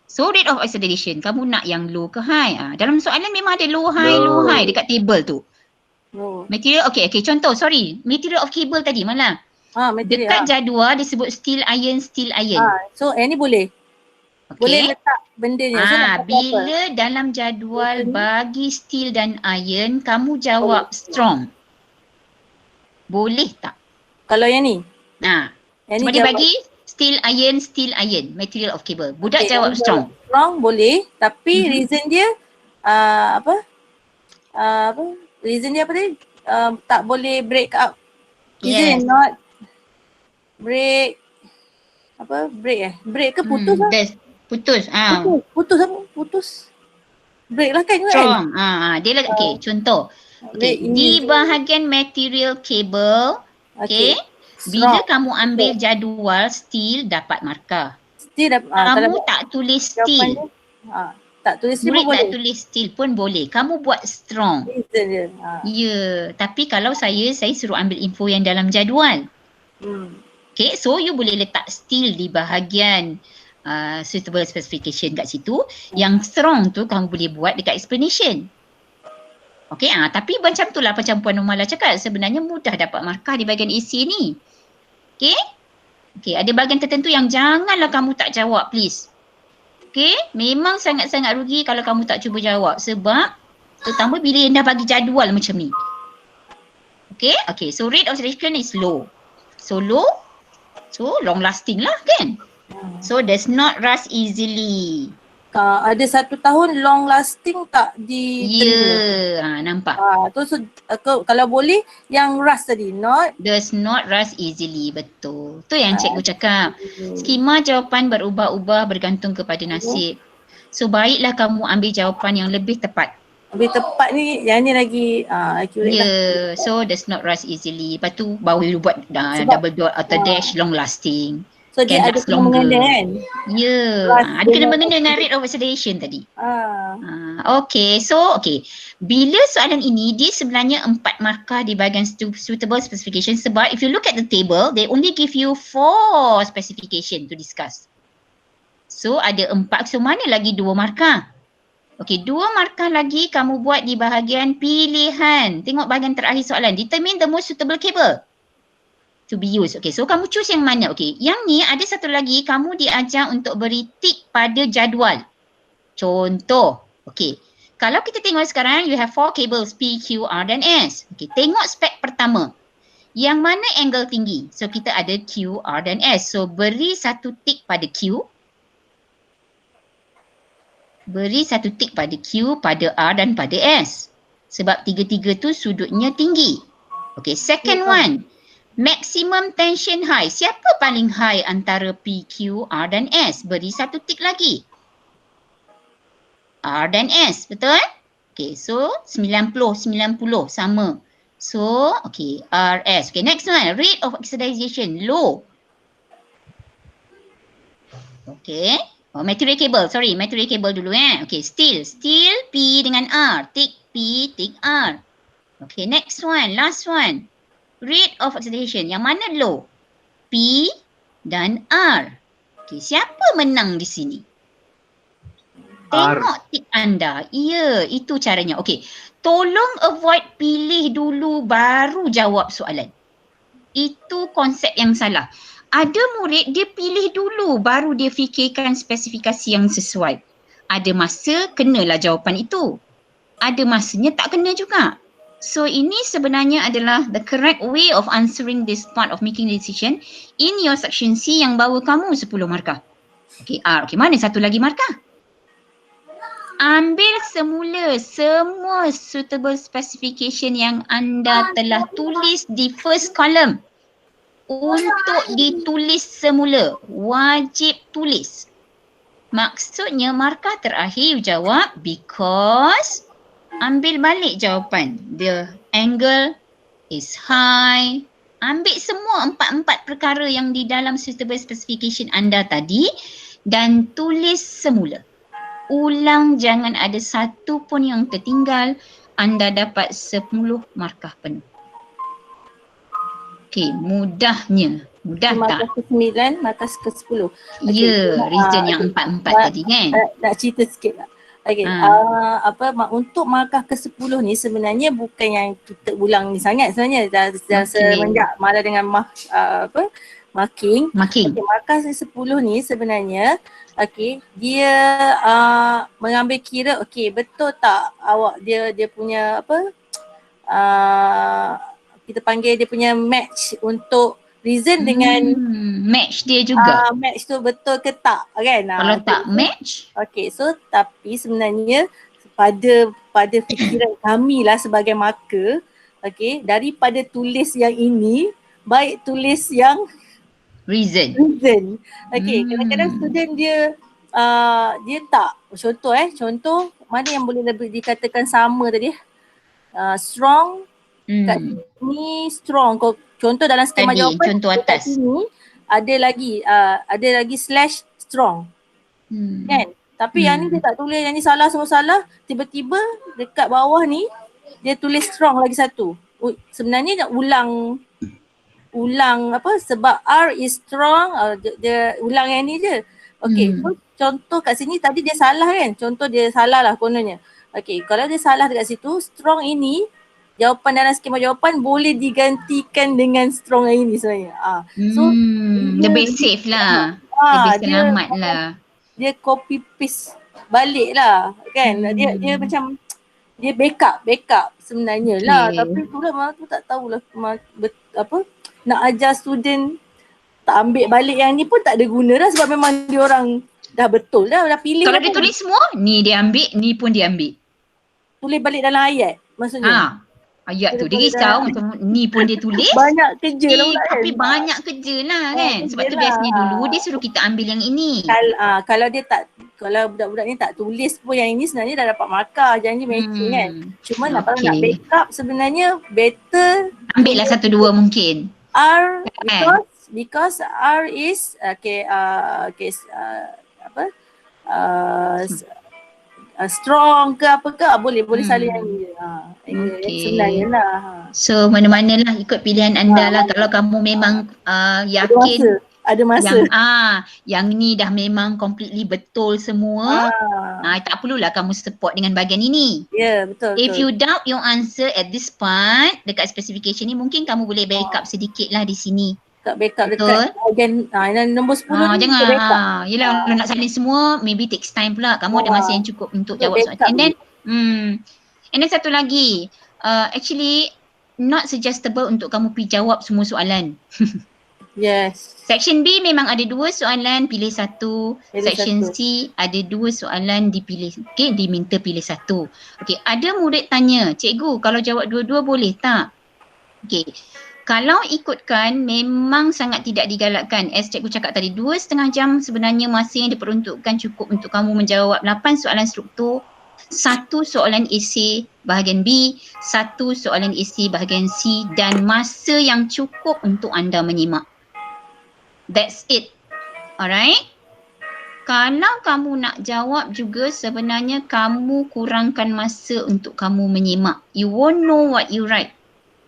So rate of acceleration, kamu nak yang low ke high? Dalam soalan memang ada low high dekat table tu. Material, okay, contoh, sorry. Material of cable tadi malah. Dekat jadual disebut steel iron. So yang ni boleh. Okay. Boleh letak benda ni. Bila dalam jadual bagi steel dan iron, kamu jawab strong. Boleh tak? Kalau yang ni? Yang ni dia bagi steel iron, material of cable. Budak jawab strong. Strong boleh, tapi reason dia reason dia apa tadi? Tak boleh break up. Reason not break break ke putus lah? Putus. Putus apa? Putus. Break lah kan? Strong. Dia lagi, okay, contoh. Okay, di bahagian material cable, okay, bila kamu ambil jadual steel dapat markah. Kamu tak tulis steel. Tak tulis steel pun boleh. Tak tulis steel pun boleh. Kamu buat strong. Ya, tapi kalau saya suruh ambil info yang dalam jadual. Okay, so you boleh letak steel di bahagian suitable specification kat situ. Yang strong tu kamu boleh buat dekat explanation. Okay, tapi macam tu lah macam Puan Umala cakap. Sebenarnya mudah dapat markah di bahagian AC ni. Okay, ada bahagian tertentu yang janganlah kamu tak jawab please. Okay, memang sangat-sangat rugi kalau kamu tak cuba jawab. Sebab terutama bila yang dah bagi jadual macam ni. Okay, so rate of acceleration is low. So low, so long lasting lah kan. So does not rust easily. Ada 1 tahun long lasting tak Ya, nampak. Kalau boleh yang rust tadi, does not rust easily, betul. Tu yang cikgu cakap. Skema jawapan berubah-ubah bergantung kepada nasib. So baiklah kamu ambil jawapan yang lebih tepat. Lebih tepat ni, yang ni lagi accurate lah. So does not rust easily. Lepas tu baru buat double dot atau dash long lasting. So dia ada kena-mengena kan? Ya, ada kena-mengena dengan rate of acceleration tadi. Okay, so bila soalan ini dia sebenarnya 4 markah di bahagian suitable specification sebab if you look at the table, they only give you 4 specification to discuss. So ada 4, so mana lagi 2 markah? Okey, 2 markah lagi kamu buat di bahagian pilihan. Tengok bahagian terakhir soalan. Determine the most suitable cable to be used. Okey, so kamu choose yang mana? Okey, yang ni ada satu lagi kamu diajar untuk beri tick pada jadual. Contoh, okey. Kalau kita tengok sekarang, you have 4 cables P, Q, R dan S. Okey, tengok spek pertama. Yang mana angle tinggi? So kita ada Q, R dan S. So beri satu tick pada Q. Beri satu tick pada Q, pada R dan pada S. Sebab tiga-tiga tu sudutnya tinggi. Okay, second one. Maximum tension high. Siapa paling high antara P, Q, R dan S? Beri satu tick lagi. R dan S, betul? Okay, so 90 sama. So, okay, RS. Okay, next one. Rate of oxidization, low. Okay. Oh, material cable. Sorry, material cable dulu Okay, steel. Steel, P dengan R. Tick P, tick R. Okay, next one. Last one. Rate of oxidation. Yang mana low? P dan R. Okay, siapa menang di sini? Tengok tick anda. Ya, itu caranya. Okay, tolong avoid pilih dulu baru jawab soalan. Itu konsep yang salah. Ada murid dia pilih dulu baru dia fikirkan spesifikasi yang sesuai. Ada masa kenalah jawapan itu. Ada masanya tak kena juga. So ini sebenarnya adalah the correct way of answering this part of making decision in your section C yang bawa kamu 10 markah. Okay, okay, mana satu lagi markah? Ambil semula semua suitable specification yang anda telah tulis di first column. Untuk ditulis semula, wajib tulis. Maksudnya markah terakhir you jawab because ambil balik jawapan. The angle is high. Ambil semua 4 perkara yang di dalam suitable specification anda tadi dan tulis semula. Ulang, jangan ada satu pun yang tertinggal. Anda dapat 10 markah penuh. Okey, mudahnya. Mudah tak? Markah ke-9, markah ke-10. Ya, reason yang 4 tadi kan? Nak cerita sikit tak? Okay, untuk markah ke-10 ni sebenarnya bukan yang kita ulang ni sangat sebenarnya. Dah semenjak malah dengan marking. Okay, markah ke-10 ni sebenarnya dia mengambil kira betul tak awak dia punya kita panggil dia punya match untuk reason dengan match dia juga. Match tu betul ke tak kan? Kalau tak match. Okay, so tapi sebenarnya pada fikiran kami lah sebagai marker, daripada tulis yang ini, baik tulis yang reason. Kadang-kadang student dia tak, contoh mana yang boleh lebih dikatakan sama tadi? Strong. Kat sini strong. Contoh dalam skema tadi, jawapan contoh atas sini ada lagi slash strong. Kan? Tapi yang ni dia tak tulis, yang ni salah, semua salah. Tiba-tiba dekat bawah ni dia tulis strong lagi satu. Sebenarnya nak ulang sebab R is strong, dia ulang yang ni je. So contoh kat sini tadi dia salah kan? Contoh dia salah lah kononnya. Kalau dia salah dekat situ, strong ini jawapan dalam skema jawapan boleh digantikan dengan strong yang ini sebenarnya. So lebih safe lah. Lebih selamat lah. Dia copy paste balik lah kan. Dia macam dia backup sebenarnya lah. Tapi pula mak tu tak tahulah nak ajar student tak ambil balik yang ni pun tak ada guna dah sebab memang dia orang dah betul dah pilih. Kalau dia tulis semua, ni dia ambil, ni pun dia ambil. Tulis balik dalam ayat maksudnya. Ayat tu dia risau macam ni pun dia tulis. Banyak kerja lah pula tapi kan? Banyak kerja lah kan. Sebab tu biasanya dulu dia suruh kita ambil yang ini. Kalau budak-budak ni tak tulis pun yang ini sebenarnya dah dapat markah. Jangan matching kan. Cuma kalau nak backup sebenarnya better ambil lah 1-2 mungkin. R because R is strong ke apa ke boleh salin yang ni. Sebenarnya lah. So mana-manalah ikut pilihan anda lah. Kalau kamu memang yakin Ada masa. Yang ni dah memang completely betul semua. Ah. Tak perlulah kamu support dengan bahagian ini. Ya, betul. If you doubt your answer at this part, dekat specification ni mungkin kamu boleh backup sedikit lah di sini. Kat backup Betul. dekat bahagian nombor 10 ni. Jangan. kita backup. Yelah, kalau nak salin semua, maybe takes time pula. Kamu ada masa yang cukup untuk Untuk jawab soalan. backup And then satu lagi, actually not suggestible untuk kamu pergi jawab semua soalan. Yes. Section B memang ada 2 soalan, pilih satu. Pilih Section satu. C ada 2 soalan, dipilih. Okay, diminta pilih satu. Okay, ada murid tanya, cikgu kalau jawab dua-dua boleh tak? Okay, kalau ikutkan memang sangat tidak digalakkan. As cikgu cakap tadi, 2,5 jam sebenarnya masa yang diperuntukkan cukup untuk kamu menjawab 8 soalan struktur, 1 soalan esei bahagian B, 1 soalan esei bahagian C dan masa yang cukup untuk anda menyimak. That's it. Alright? Kalau kamu nak jawab juga sebenarnya kamu kurangkan masa untuk kamu menyimak. You won't know what you write.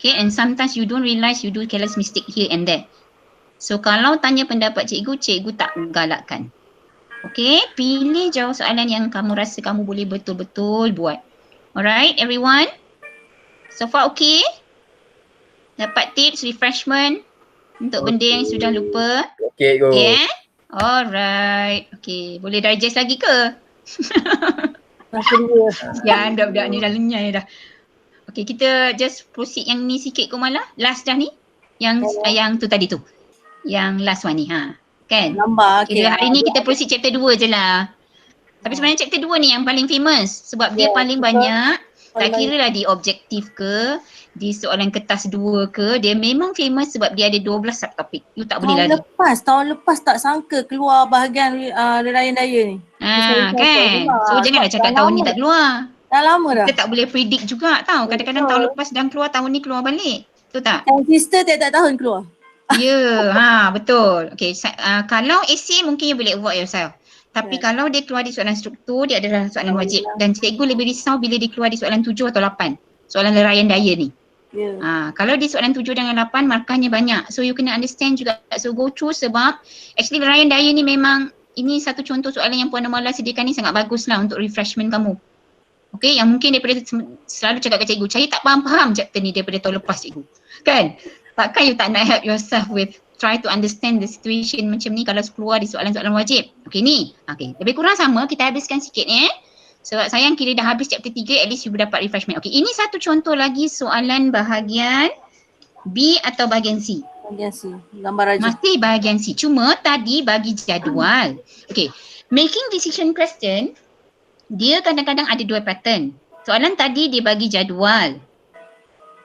Okay, and sometimes you don't realise you do careless mistake here and there. So kalau tanya pendapat cikgu, cikgu tak galakkan. Okay, pilih jawab soalan yang kamu rasa kamu boleh betul-betul buat. Alright, everyone? So far okay? Dapat tips, refreshment untuk benda yang sudah lupa? Okay, go. Okay? Alright. Okay, boleh digest lagi ke? Masa 2. Ya, budak-budak ni dah lenyai dah. Okay, kita just proceed yang ni sikit Kumala. Last dah ni. Yang tu tadi tu. Yang last one ni. Kan? Gambar. Okay, hari ni kita proceed chapter 2 je lah. Tapi sebenarnya chapter 2 ni yang paling famous. Sebab dia paling banyak. Tak kira lah di objektif ke, di soalan kertas 2 ke, dia memang famous sebab dia ada 12 subtopik. You tak boleh lari. Tahun lepas tak sangka keluar bahagian Rerayan Daya ni. Kan? So janganlah cakap tahun ni tak keluar. Dah lama dah. Kita tak boleh predict juga tau. Kadang-kadang tahun lepas dah keluar, tahun ni keluar balik. Betul tak? Yang sister tiap-tiap tahun keluar. Ya, betul. Okay, kalau essay mungkin you boleh avoid yourself. Tapi kalau dia keluar di soalan struktur, dia adalah soalan wajib. Dan cikgu lebih risau bila dia keluar di soalan 7 atau 8. Soalan Rerayan Daya ni. Kalau di soalan 7 dengan 8, markahnya banyak. So you kena understand juga. So go through sebab actually Rerayan Daya ni memang, ini satu contoh soalan yang Puan Amala sediakan ni sangat bagus lah untuk refreshment kamu. Okay, yang mungkin daripada selalu cakap ke cikgu, saya tak faham chapter ni daripada tahun lepas cikgu. Kan? Takkan you tak nak help yourself with try to understand the situation macam ni kalau keluar di soalan-soalan wajib. Okay ni. Okay, lebih kurang sama. Kita habiskan sikit ni sebab sayang kira dah habis chapter 3, at least you dapat refreshment. Okay, ini satu contoh lagi soalan bahagian B atau bahagian C. Bahagian C. Gambar raja. Masih bahagian C. Cuma tadi bagi jadual. Okay, making decision question, dia kadang-kadang ada 2 pattern. Soalan tadi dia bagi jadual.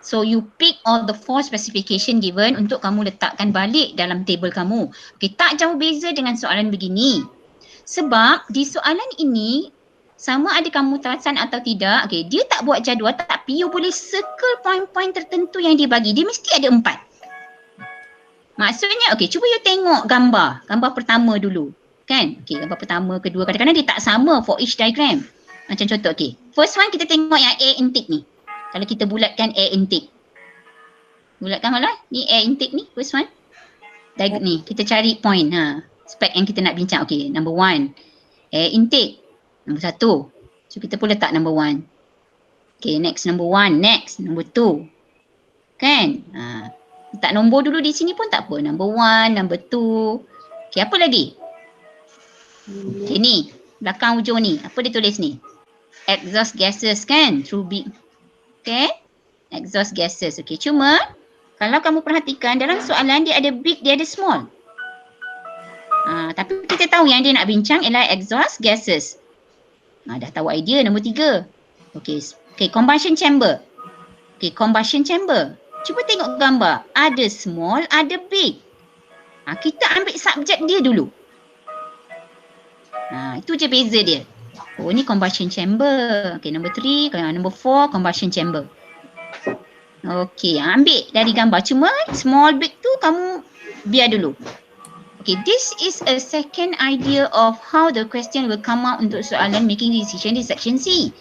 So you pick all the 4 specification given untuk kamu letakkan balik dalam table kamu. Okay, tak jauh beza dengan soalan begini. Sebab di soalan ini, sama ada kamu perasan atau tidak, okay, dia tak buat jadual tapi you boleh circle point-point tertentu yang dia bagi. Dia mesti ada 4. Maksudnya, okay, cuba you tengok gambar. Gambar pertama dulu. Kan? Okay, gambar pertama, kedua. Kadang-kadang dia tak sama for each diagram. Macam contoh, okay. First one kita tengok yang air intake ni. Kalau kita bulatkan air intake. Bulatkan malah. Ni air intake ni, first one. Ni, kita cari point. Spek yang kita nak bincang. Okay, number 1. Air intake. Nombor 1. So, kita pun letak number 1. Okay, next number 1. Next, number 2. Kan? Letak nombor dulu di sini pun tak apa. Number 1, number 2. Okay, apa lagi? Okay, ni. Belakang hujung ni. Apa dia tulis ni? Exhaust gases kan? Through big. Okay, exhaust gases. Okay, cuma kalau kamu perhatikan dalam soalan dia ada big, dia ada small. Tapi kita tahu yang dia nak bincang ialah exhaust gases. Dah tahu idea nombor 3. Okay, combustion chamber. Okay, combustion chamber. Cuba tengok gambar. Ada small, ada big. Kita ambil subjek dia dulu. Itu je beza dia. Oh, ni combustion chamber. Okay, number 3. Number 4, combustion chamber. Okay, ambil dari gambar. Cuma small big tu kamu biar dulu. Okay, this is a second idea of how the question will come out untuk soalan making decision di section C.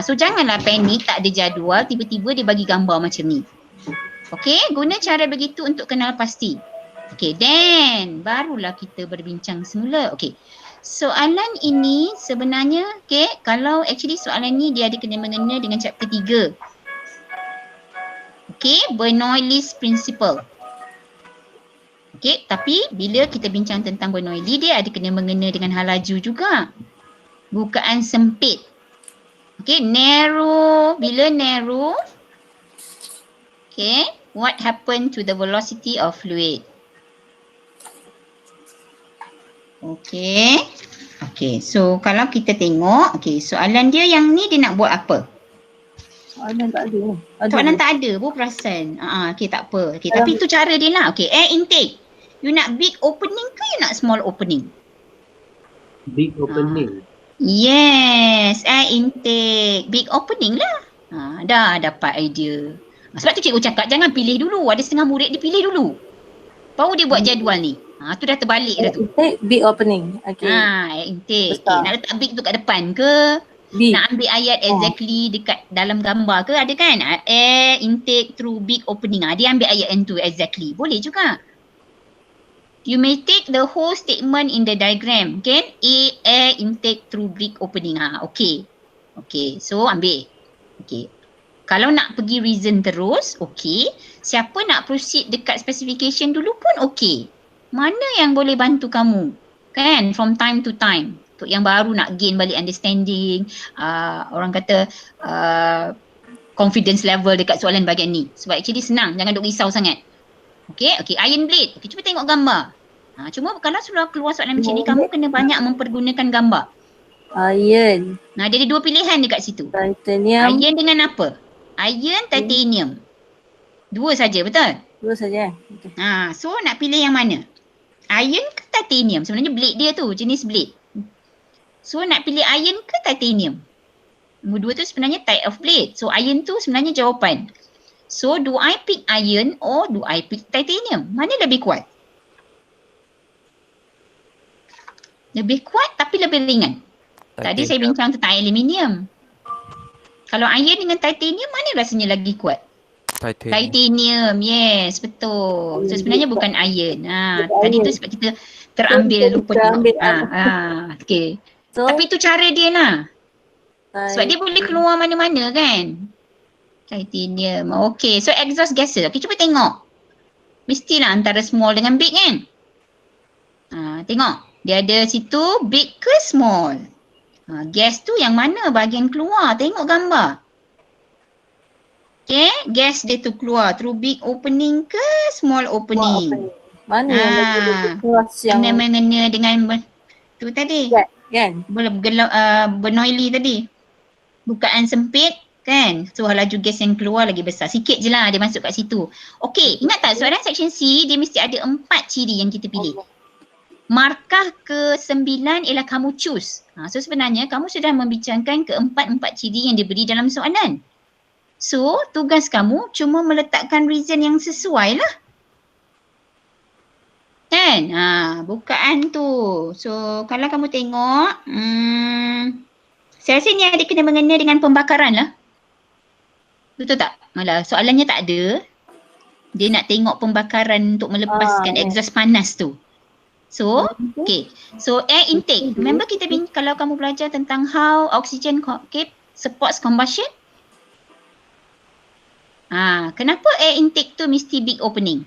So janganlah panik, tak ada jadual, tiba-tiba dia bagi gambar macam ni. Okay, guna cara begitu untuk kenal pasti. Okay, then barulah kita berbincang semula. Okay, soalan ini sebenarnya, okay, kalau actually soalan ni dia ada kena-mengena dengan chapter 3. Okay, Bernoulli's principle. Okay, tapi bila kita bincang tentang Bernoulli, dia ada kena-mengena dengan hal laju juga. Bukaan sempit. Okay, narrow. Bila narrow, okay, what happened to the velocity of fluid? Okay. Okay, so kalau kita tengok, okay, soalan dia yang ni dia nak buat apa? Soalan tak ada. Soalan tak ada, pun perasan. Okay, tak apa. Okay, tapi tu cara dia lah. Okay, air intake. You nak big opening ke you nak small opening? Big opening. Yes, air intake. Big opening lah. Dah dapat idea. Sebab tu cikgu cakap jangan pilih dulu. Ada setengah murid dia pilih dulu. Baru dia buat jadual ni. Tu dah terbalik dah tu. Intake, big opening. Okay. Air intake. Okay, Besar. nak letak big tu kat depan ke? Big. Nak ambil ayat exactly dekat dalam gambar ke? Ada kan? Air intake through big opening. Dia ambil ayat yang tu exactly. Boleh juga. You may take the whole statement in the diagram. Okay? Air intake through big opening. Okay. Okay. So ambil. Okay. Kalau nak pergi reason terus, okay. Siapa nak proceed dekat specification dulu pun okay. Mana yang boleh bantu kamu? Kan? From time to time. Untuk yang baru nak gain balik understanding. Orang kata confidence level dekat soalan bahagian ni. Sebab actually senang. Jangan duk risau sangat. Okay. Okay. Iron blade. Okay. Cuba tengok gambar. Cuma kalau sudah keluar soalan macam ni, kamu kena banyak mempergunakan gambar. Iron. Dia ada dua pilihan dekat situ. Titanium. Iron dengan apa? Iron, titanium. Dua saja, betul? Dua saja. Okay. So nak pilih yang mana? Iron ke titanium? Sebenarnya blade dia tu, jenis blade. So nak pilih iron ke titanium? Nombor dua tu sebenarnya type of blade. So iron tu sebenarnya jawapan. So do I pick iron or do I pick titanium? Mana lebih kuat? Lebih kuat tapi lebih ringan. Tadi saya bincang tentang aluminium. Kalau iron dengan titanium, mana rasanya lagi kuat? Titanium, yes, betul. So sebenarnya bukan iron. Tadi tu sebab kita terambil lupa tengok. Okay. So, tapi tu cara dia lah. Sebab dia boleh keluar mana-mana kan. Titanium. Okay, so exhaust gases. Okay, cuba tengok. Mestilah antara small dengan big kan? Tengok. Dia ada situ big ke small. Gas tu yang mana bahagian keluar? Tengok gambar. Okay, gas dia tu keluar through big opening ke small opening? Mana yang keluar yang mengena dengan tu tadi. Kan? Bernoulli tadi. Bukaan sempit kan? So laju gas yang keluar lagi besar. Sikit je lah dia masuk kat situ. Okay, ingat tak soalan section C dia mesti ada 4 ciri yang kita pilih. Markah ke-9 ialah kamu choose. So sebenarnya kamu sudah membincangkan keempat-empat ciri yang diberi dalam soalan. So tugas kamu cuma meletakkan reason yang sesuai lah. Kan? Bukaan tu. So kalau kamu tengok, saya rasa ni ada kena mengena dengan pembakaran lah. Betul tak? Malah soalannya tak ada. Dia nak tengok pembakaran untuk melepaskan exhaust panas tu. So, okay. So air intake. Remember kita kalau kamu belajar tentang how oxygen supports combustion? Kenapa air intake tu mesti big opening?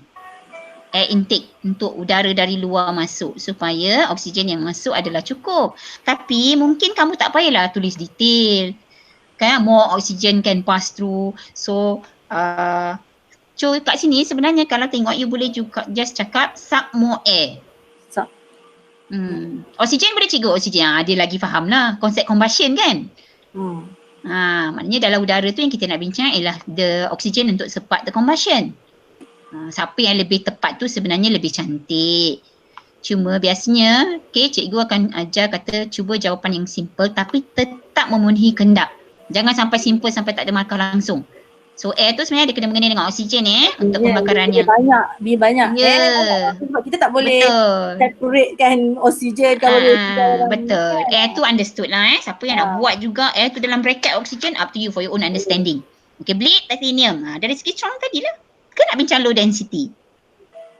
Air intake untuk udara dari luar masuk supaya oksigen yang masuk adalah cukup. Tapi mungkin kamu tak payahlah tulis detail. Kan more oxygen can pass through. So kat sini sebenarnya kalau tengok you boleh juga just cakap suck more air. Oksigen boleh cikgu oksigen. Dia lagi faham lah konsep combustion kan. Maknanya dalam udara tu yang kita nak bincang ialah the oxygen untuk support the combustion. Siapa yang lebih tepat tu sebenarnya lebih cantik. Cuma biasanya cikgu akan ajar kata cuba jawapan yang simple tapi tetap memenuhi kehendak. Jangan sampai simple sampai tak ada markah langsung. So air tu sebenarnya dia kena mengenai dengan oksigen untuk pembakaran yang Biar banyak. Sebab kita tak boleh separate kan oksigen kalau betul. Air tu understood lah Siapa yang nak buat juga air tu dalam bracket oksigen up to you for your own understanding. Okay, blade titanium. Dari segi strong tadi lah. Ke nak bincang low density?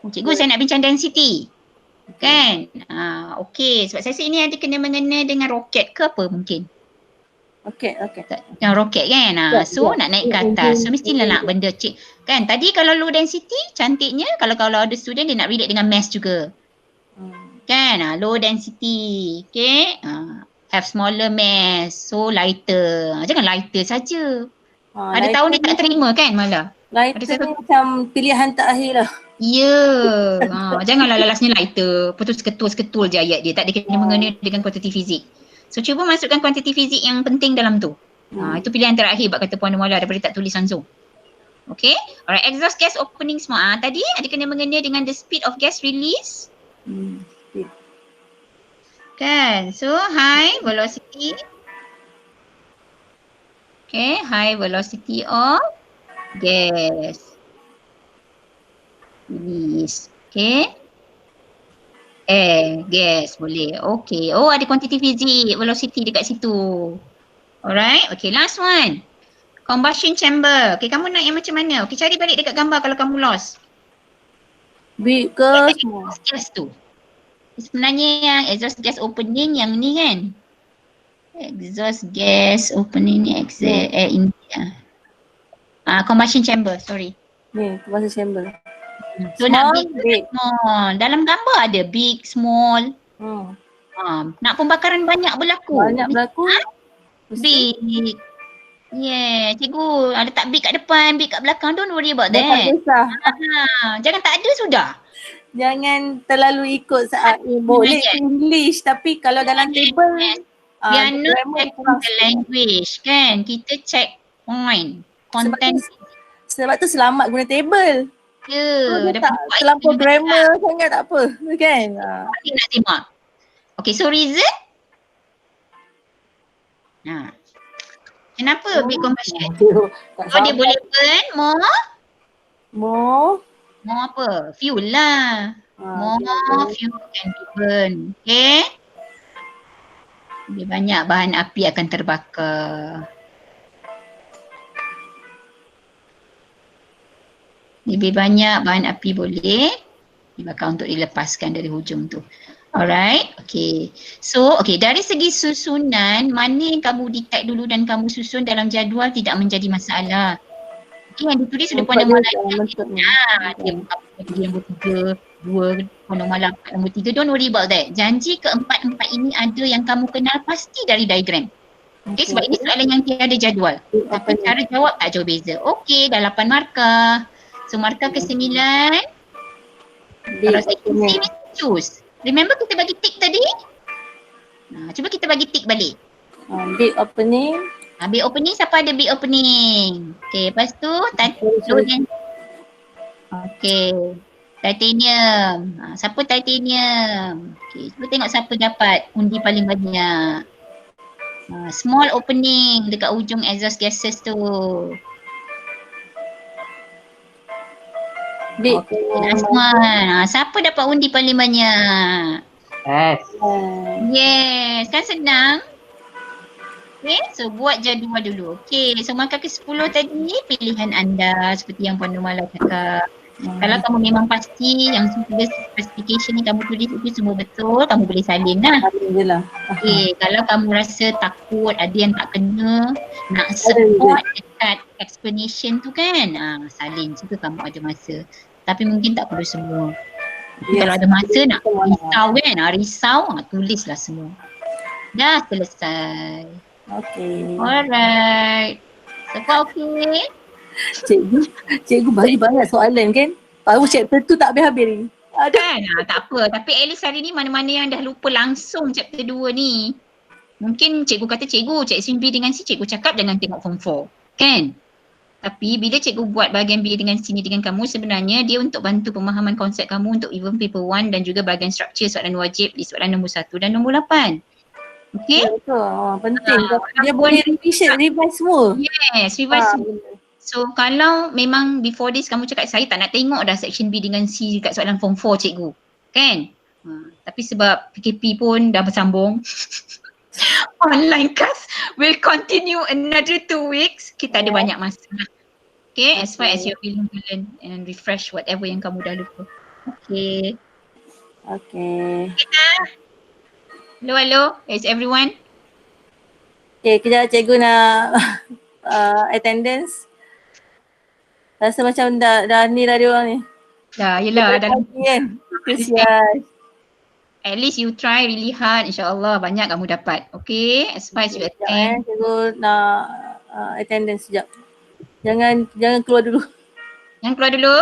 Cikgu saya nak bincang density. Kan? Okey. Sebab saya rasa ini ada kena mengena dengan roket ke apa mungkin. Okay. Dengan roket kan? So nak naik ke atas. So mestilah nak benda cik. Kan? Tadi kalau low density cantiknya kalau ada student dia nak relate dengan mass juga. Kan? Low density. Okay? Have smaller mass. So lighter. Jangan lighter saja. Ada tahun dia tak terima kan malah. Lighter ni macam pilihan terakhir lah. Ya. Janganlah lalasnya lighter. Lepas tu seketul je ayat dia. Tak ada kena mengena dengan kuantiti fizik. So cuba masukkan kuantiti fizik yang penting dalam tu. Itu pilihan terakhir bak kata Puan Mala daripada tak tulis langsung. Okay. Alright, exhaust gas opening semua. Tadi ada kena mengena dengan the speed of gas release. Kan. So high velocity. Okay, high velocity of gas release. Okay. Gas boleh. Okay. Oh, ada kuantiti fizik, velocity dekat situ. Alright. Okay, last one. Combustion chamber. Okay, kamu nak yang macam mana? Okay, cari balik dekat gambar kalau kamu lost. Big ke small? Gas tu. Sebenarnya yang exhaust gas opening yang ni kan. Exhaust gas opening ni combustion chamber, sorry. Ni, combustion chamber. So nak big, small. Dalam gambar ada big, small. Nak pembakaran banyak berlaku. Banyak berlaku. Big. Yeah, cikgu ada tak big kat depan, big kat belakang. Don't worry about that. Tak kisah. Jangan tak ada sudah. Jangan terlalu ikut saat ni. Boleh English tapi kalau dalam table We are not checking the language kan. Kita check point. Content. Sebab tu selamat guna table. Ya. Tak terlampau grammar sangat tak apa. Kan? Dia nak tembak. Okay, so reason? Kenapa big combustion? So dia boleh burn more apa? Fuel lah. More fuel can be burn. Okay? Lebih banyak bahan api akan terbakar. Lebih banyak bahan api boleh dibakar untuk dilepaskan dari hujung tu. Alright, okay. So, okay, dari segi susunan, mana yang kamu dictate dulu dan kamu susun dalam jadual tidak menjadi masalah. Okay, yang ditulis sudah Puan Mala. Dia nombor 3, 2, Puan Mala nombor 3. Don't worry about that. Janji keempat-empat ini ada yang kamu kenal pasti dari diagram. Okay, sebab ini soalan yang tiada jadual. Tapi cara jawab tak jauh beza. Okay, dah 8 markah. So markah ke-9. Kalau saya sini choose. Remember kita bagi tick tadi? Cuba kita bagi tick balik. Big opening. Big opening, siapa ada big opening? Okay, lepas tu titanium. Okay, titanium. Siapa titanium? Okay, cuba tengok siapa dapat undi paling banyak. Small opening dekat ujung exhaust gases tu. Big. Okay, last one. Siapa dapat undi paling banyak? Yes, kan senang. Okay, so buat jadual dulu. Okay, so markah ke-10 tadi pilihan anda seperti yang Puan Mala cakap. Kalau kamu memang pasti yang tulis specification ni kamu tulis itu semua betul, kamu boleh salin lah. Alhamdulillah. Okay, kalau kamu rasa takut ada yang tak kena, nak support dekat explanation tu kan, salin juga kamu ada masa. Tapi mungkin tak perlu semua. Kalau ada masa nak risau kan, risau, tulislah semua. Dah selesai. Okay. Alright. Semua okay? Cikgu bagi banyak soalan kan? Baru chapter tu tak habis-habis ni. Kan? Tak apa. Tapi at least hari ni mana-mana yang dah lupa langsung chapter 2 ni. Mungkin cikgu kata Cik SMB dengan C, cikgu cakap jangan tengok form 4. Kan? Tapi bila cikgu buat bahagian B dengan C ni dengan kamu, sebenarnya dia untuk bantu pemahaman konsep kamu untuk even paper 1 dan juga bahagian structure soalan wajib di soalan nombor 1 dan nombor 8. Okay? Betul. Penting. Dia boleh revise semua. Yes, revise semua. So kalau memang before this kamu cakap saya tak nak tengok dah section B dengan C dekat soalan form 4 cikgu. Kan? Tapi sebab PKP pun dah bersambung. Online class will continue another 2 weeks. Kita ada banyak masa lah. Okay, as far as you're feeling and refresh whatever yang kamu dah lupa. Okay. Okay. Hello. Is everyone? Okay, kejap cikgu nak attendance. Rasa macam dah ni dah diorang ni. Dah, yelah. Dalam, Pagi kan. Kesian. at least you try really hard. InsyaAllah banyak kamu dapat. Okay. As far as you Sekejap attend. cikgu nak attendance sekejap. Jangan keluar dulu. Yang keluar dulu.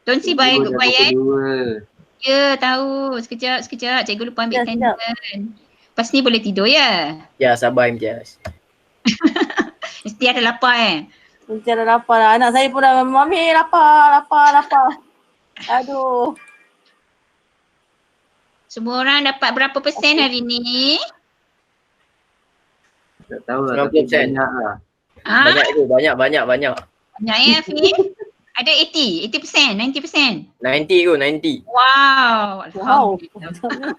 Don't see by Cikgu dah quiet. pukul 2. Ya, tahu. Sekejap. Cikgu lupa ambil Sekejap. attendance. Lepas ni boleh tidur ya? Ya, sabar Imtiaz. Mesti ada lapar Macam dah lapar lah. Anak saya pun dah, Mami lapar. Aduh. Semua orang dapat berapa persen hari ni? Tak tahu lah, tapi 90%. banyak lah. Ah, Banyak tu, banyak. banyak ya, Fi? Ada 80%, 90%. 90 tu, 90. Wow. Wow. Alhamdulillah.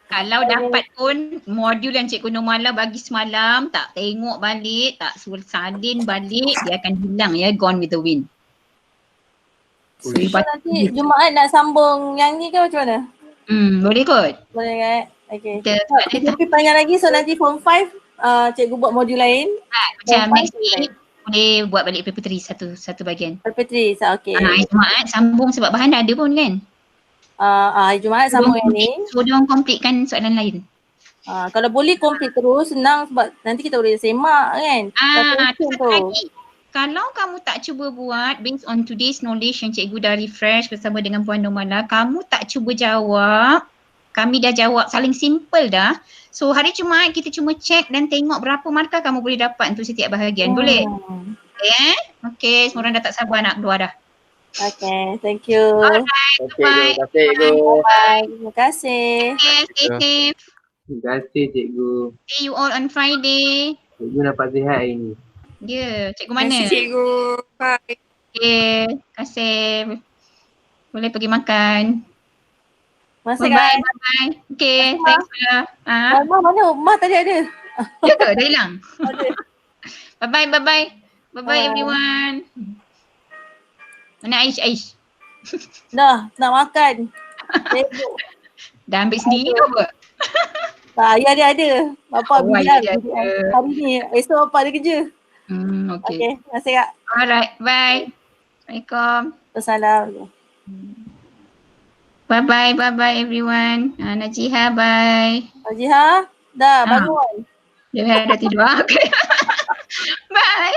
Kalau dapat pun modul yang Cikgu Nurmala bagi semalam tak tengok balik, tak salin balik, dia akan hilang ya, gone with the wind. So, So, nanti Jumaat nak sambung yang ni ke macam mana? boleh kot. Boleh kan? Okay. Kita Tapi panjang lagi, so nanti form 5 cikgu buat modul lain. macam Form next 5 week boleh buat balik paper 3 satu bahagian. Petri, okay. Jumaat sambung sebab bahan dah ada pun kan. Jumaat sambung yang ni. So dia orang completekan soalan lain. Kalau boleh complete terus, senang sebab nanti kita boleh semak kan. Satu lagi. Kalau kamu tak cuba buat based on today's knowledge yang cikgu dah refresh bersama dengan Puan Nurmala, kamu tak cuba jawab, kami dah jawab saling simple dah. So hari Jumaat kita cuma check dan tengok berapa markah kamu boleh dapat untuk setiap bahagian. Boleh? Okay, okay, semua orang dah tak sabar nak keluar dah. Okay, thank you. Alright, Okay, terima kasih cikgu. Bye. Terima kasih. okay, stay safe. Terima kasih cikgu. See you all on Friday. Cikgu dapat sihat hari ni. Ya, cikgu Terima mana? kasih cikgu. Bye. Okay, terima kasih. Boleh pergi makan. Masih Bye-bye, kan? bye-bye. Okay, thanks Mala. Mama mana? Mama tadi ada. Ya ke? Dah hilang? Ada. Bye-bye, bye-bye. Bye-bye Bye. everyone. Mana Aish? Dah, nak makan. Sibuk. Dah ambil sendiri ke apa? Ayah dia ada. Bapa Oh, bilang. ayah dia ada. Hari ni, esok bapa ada kerja. Okay. Okay, terima kasih Kak. Alright, bye. Assalamualaikum. Assalamualaikum. Bye-bye, bye-bye everyone. Najiha, bye. Haji dah bangun. Dia dah tidur. Okay. Bye.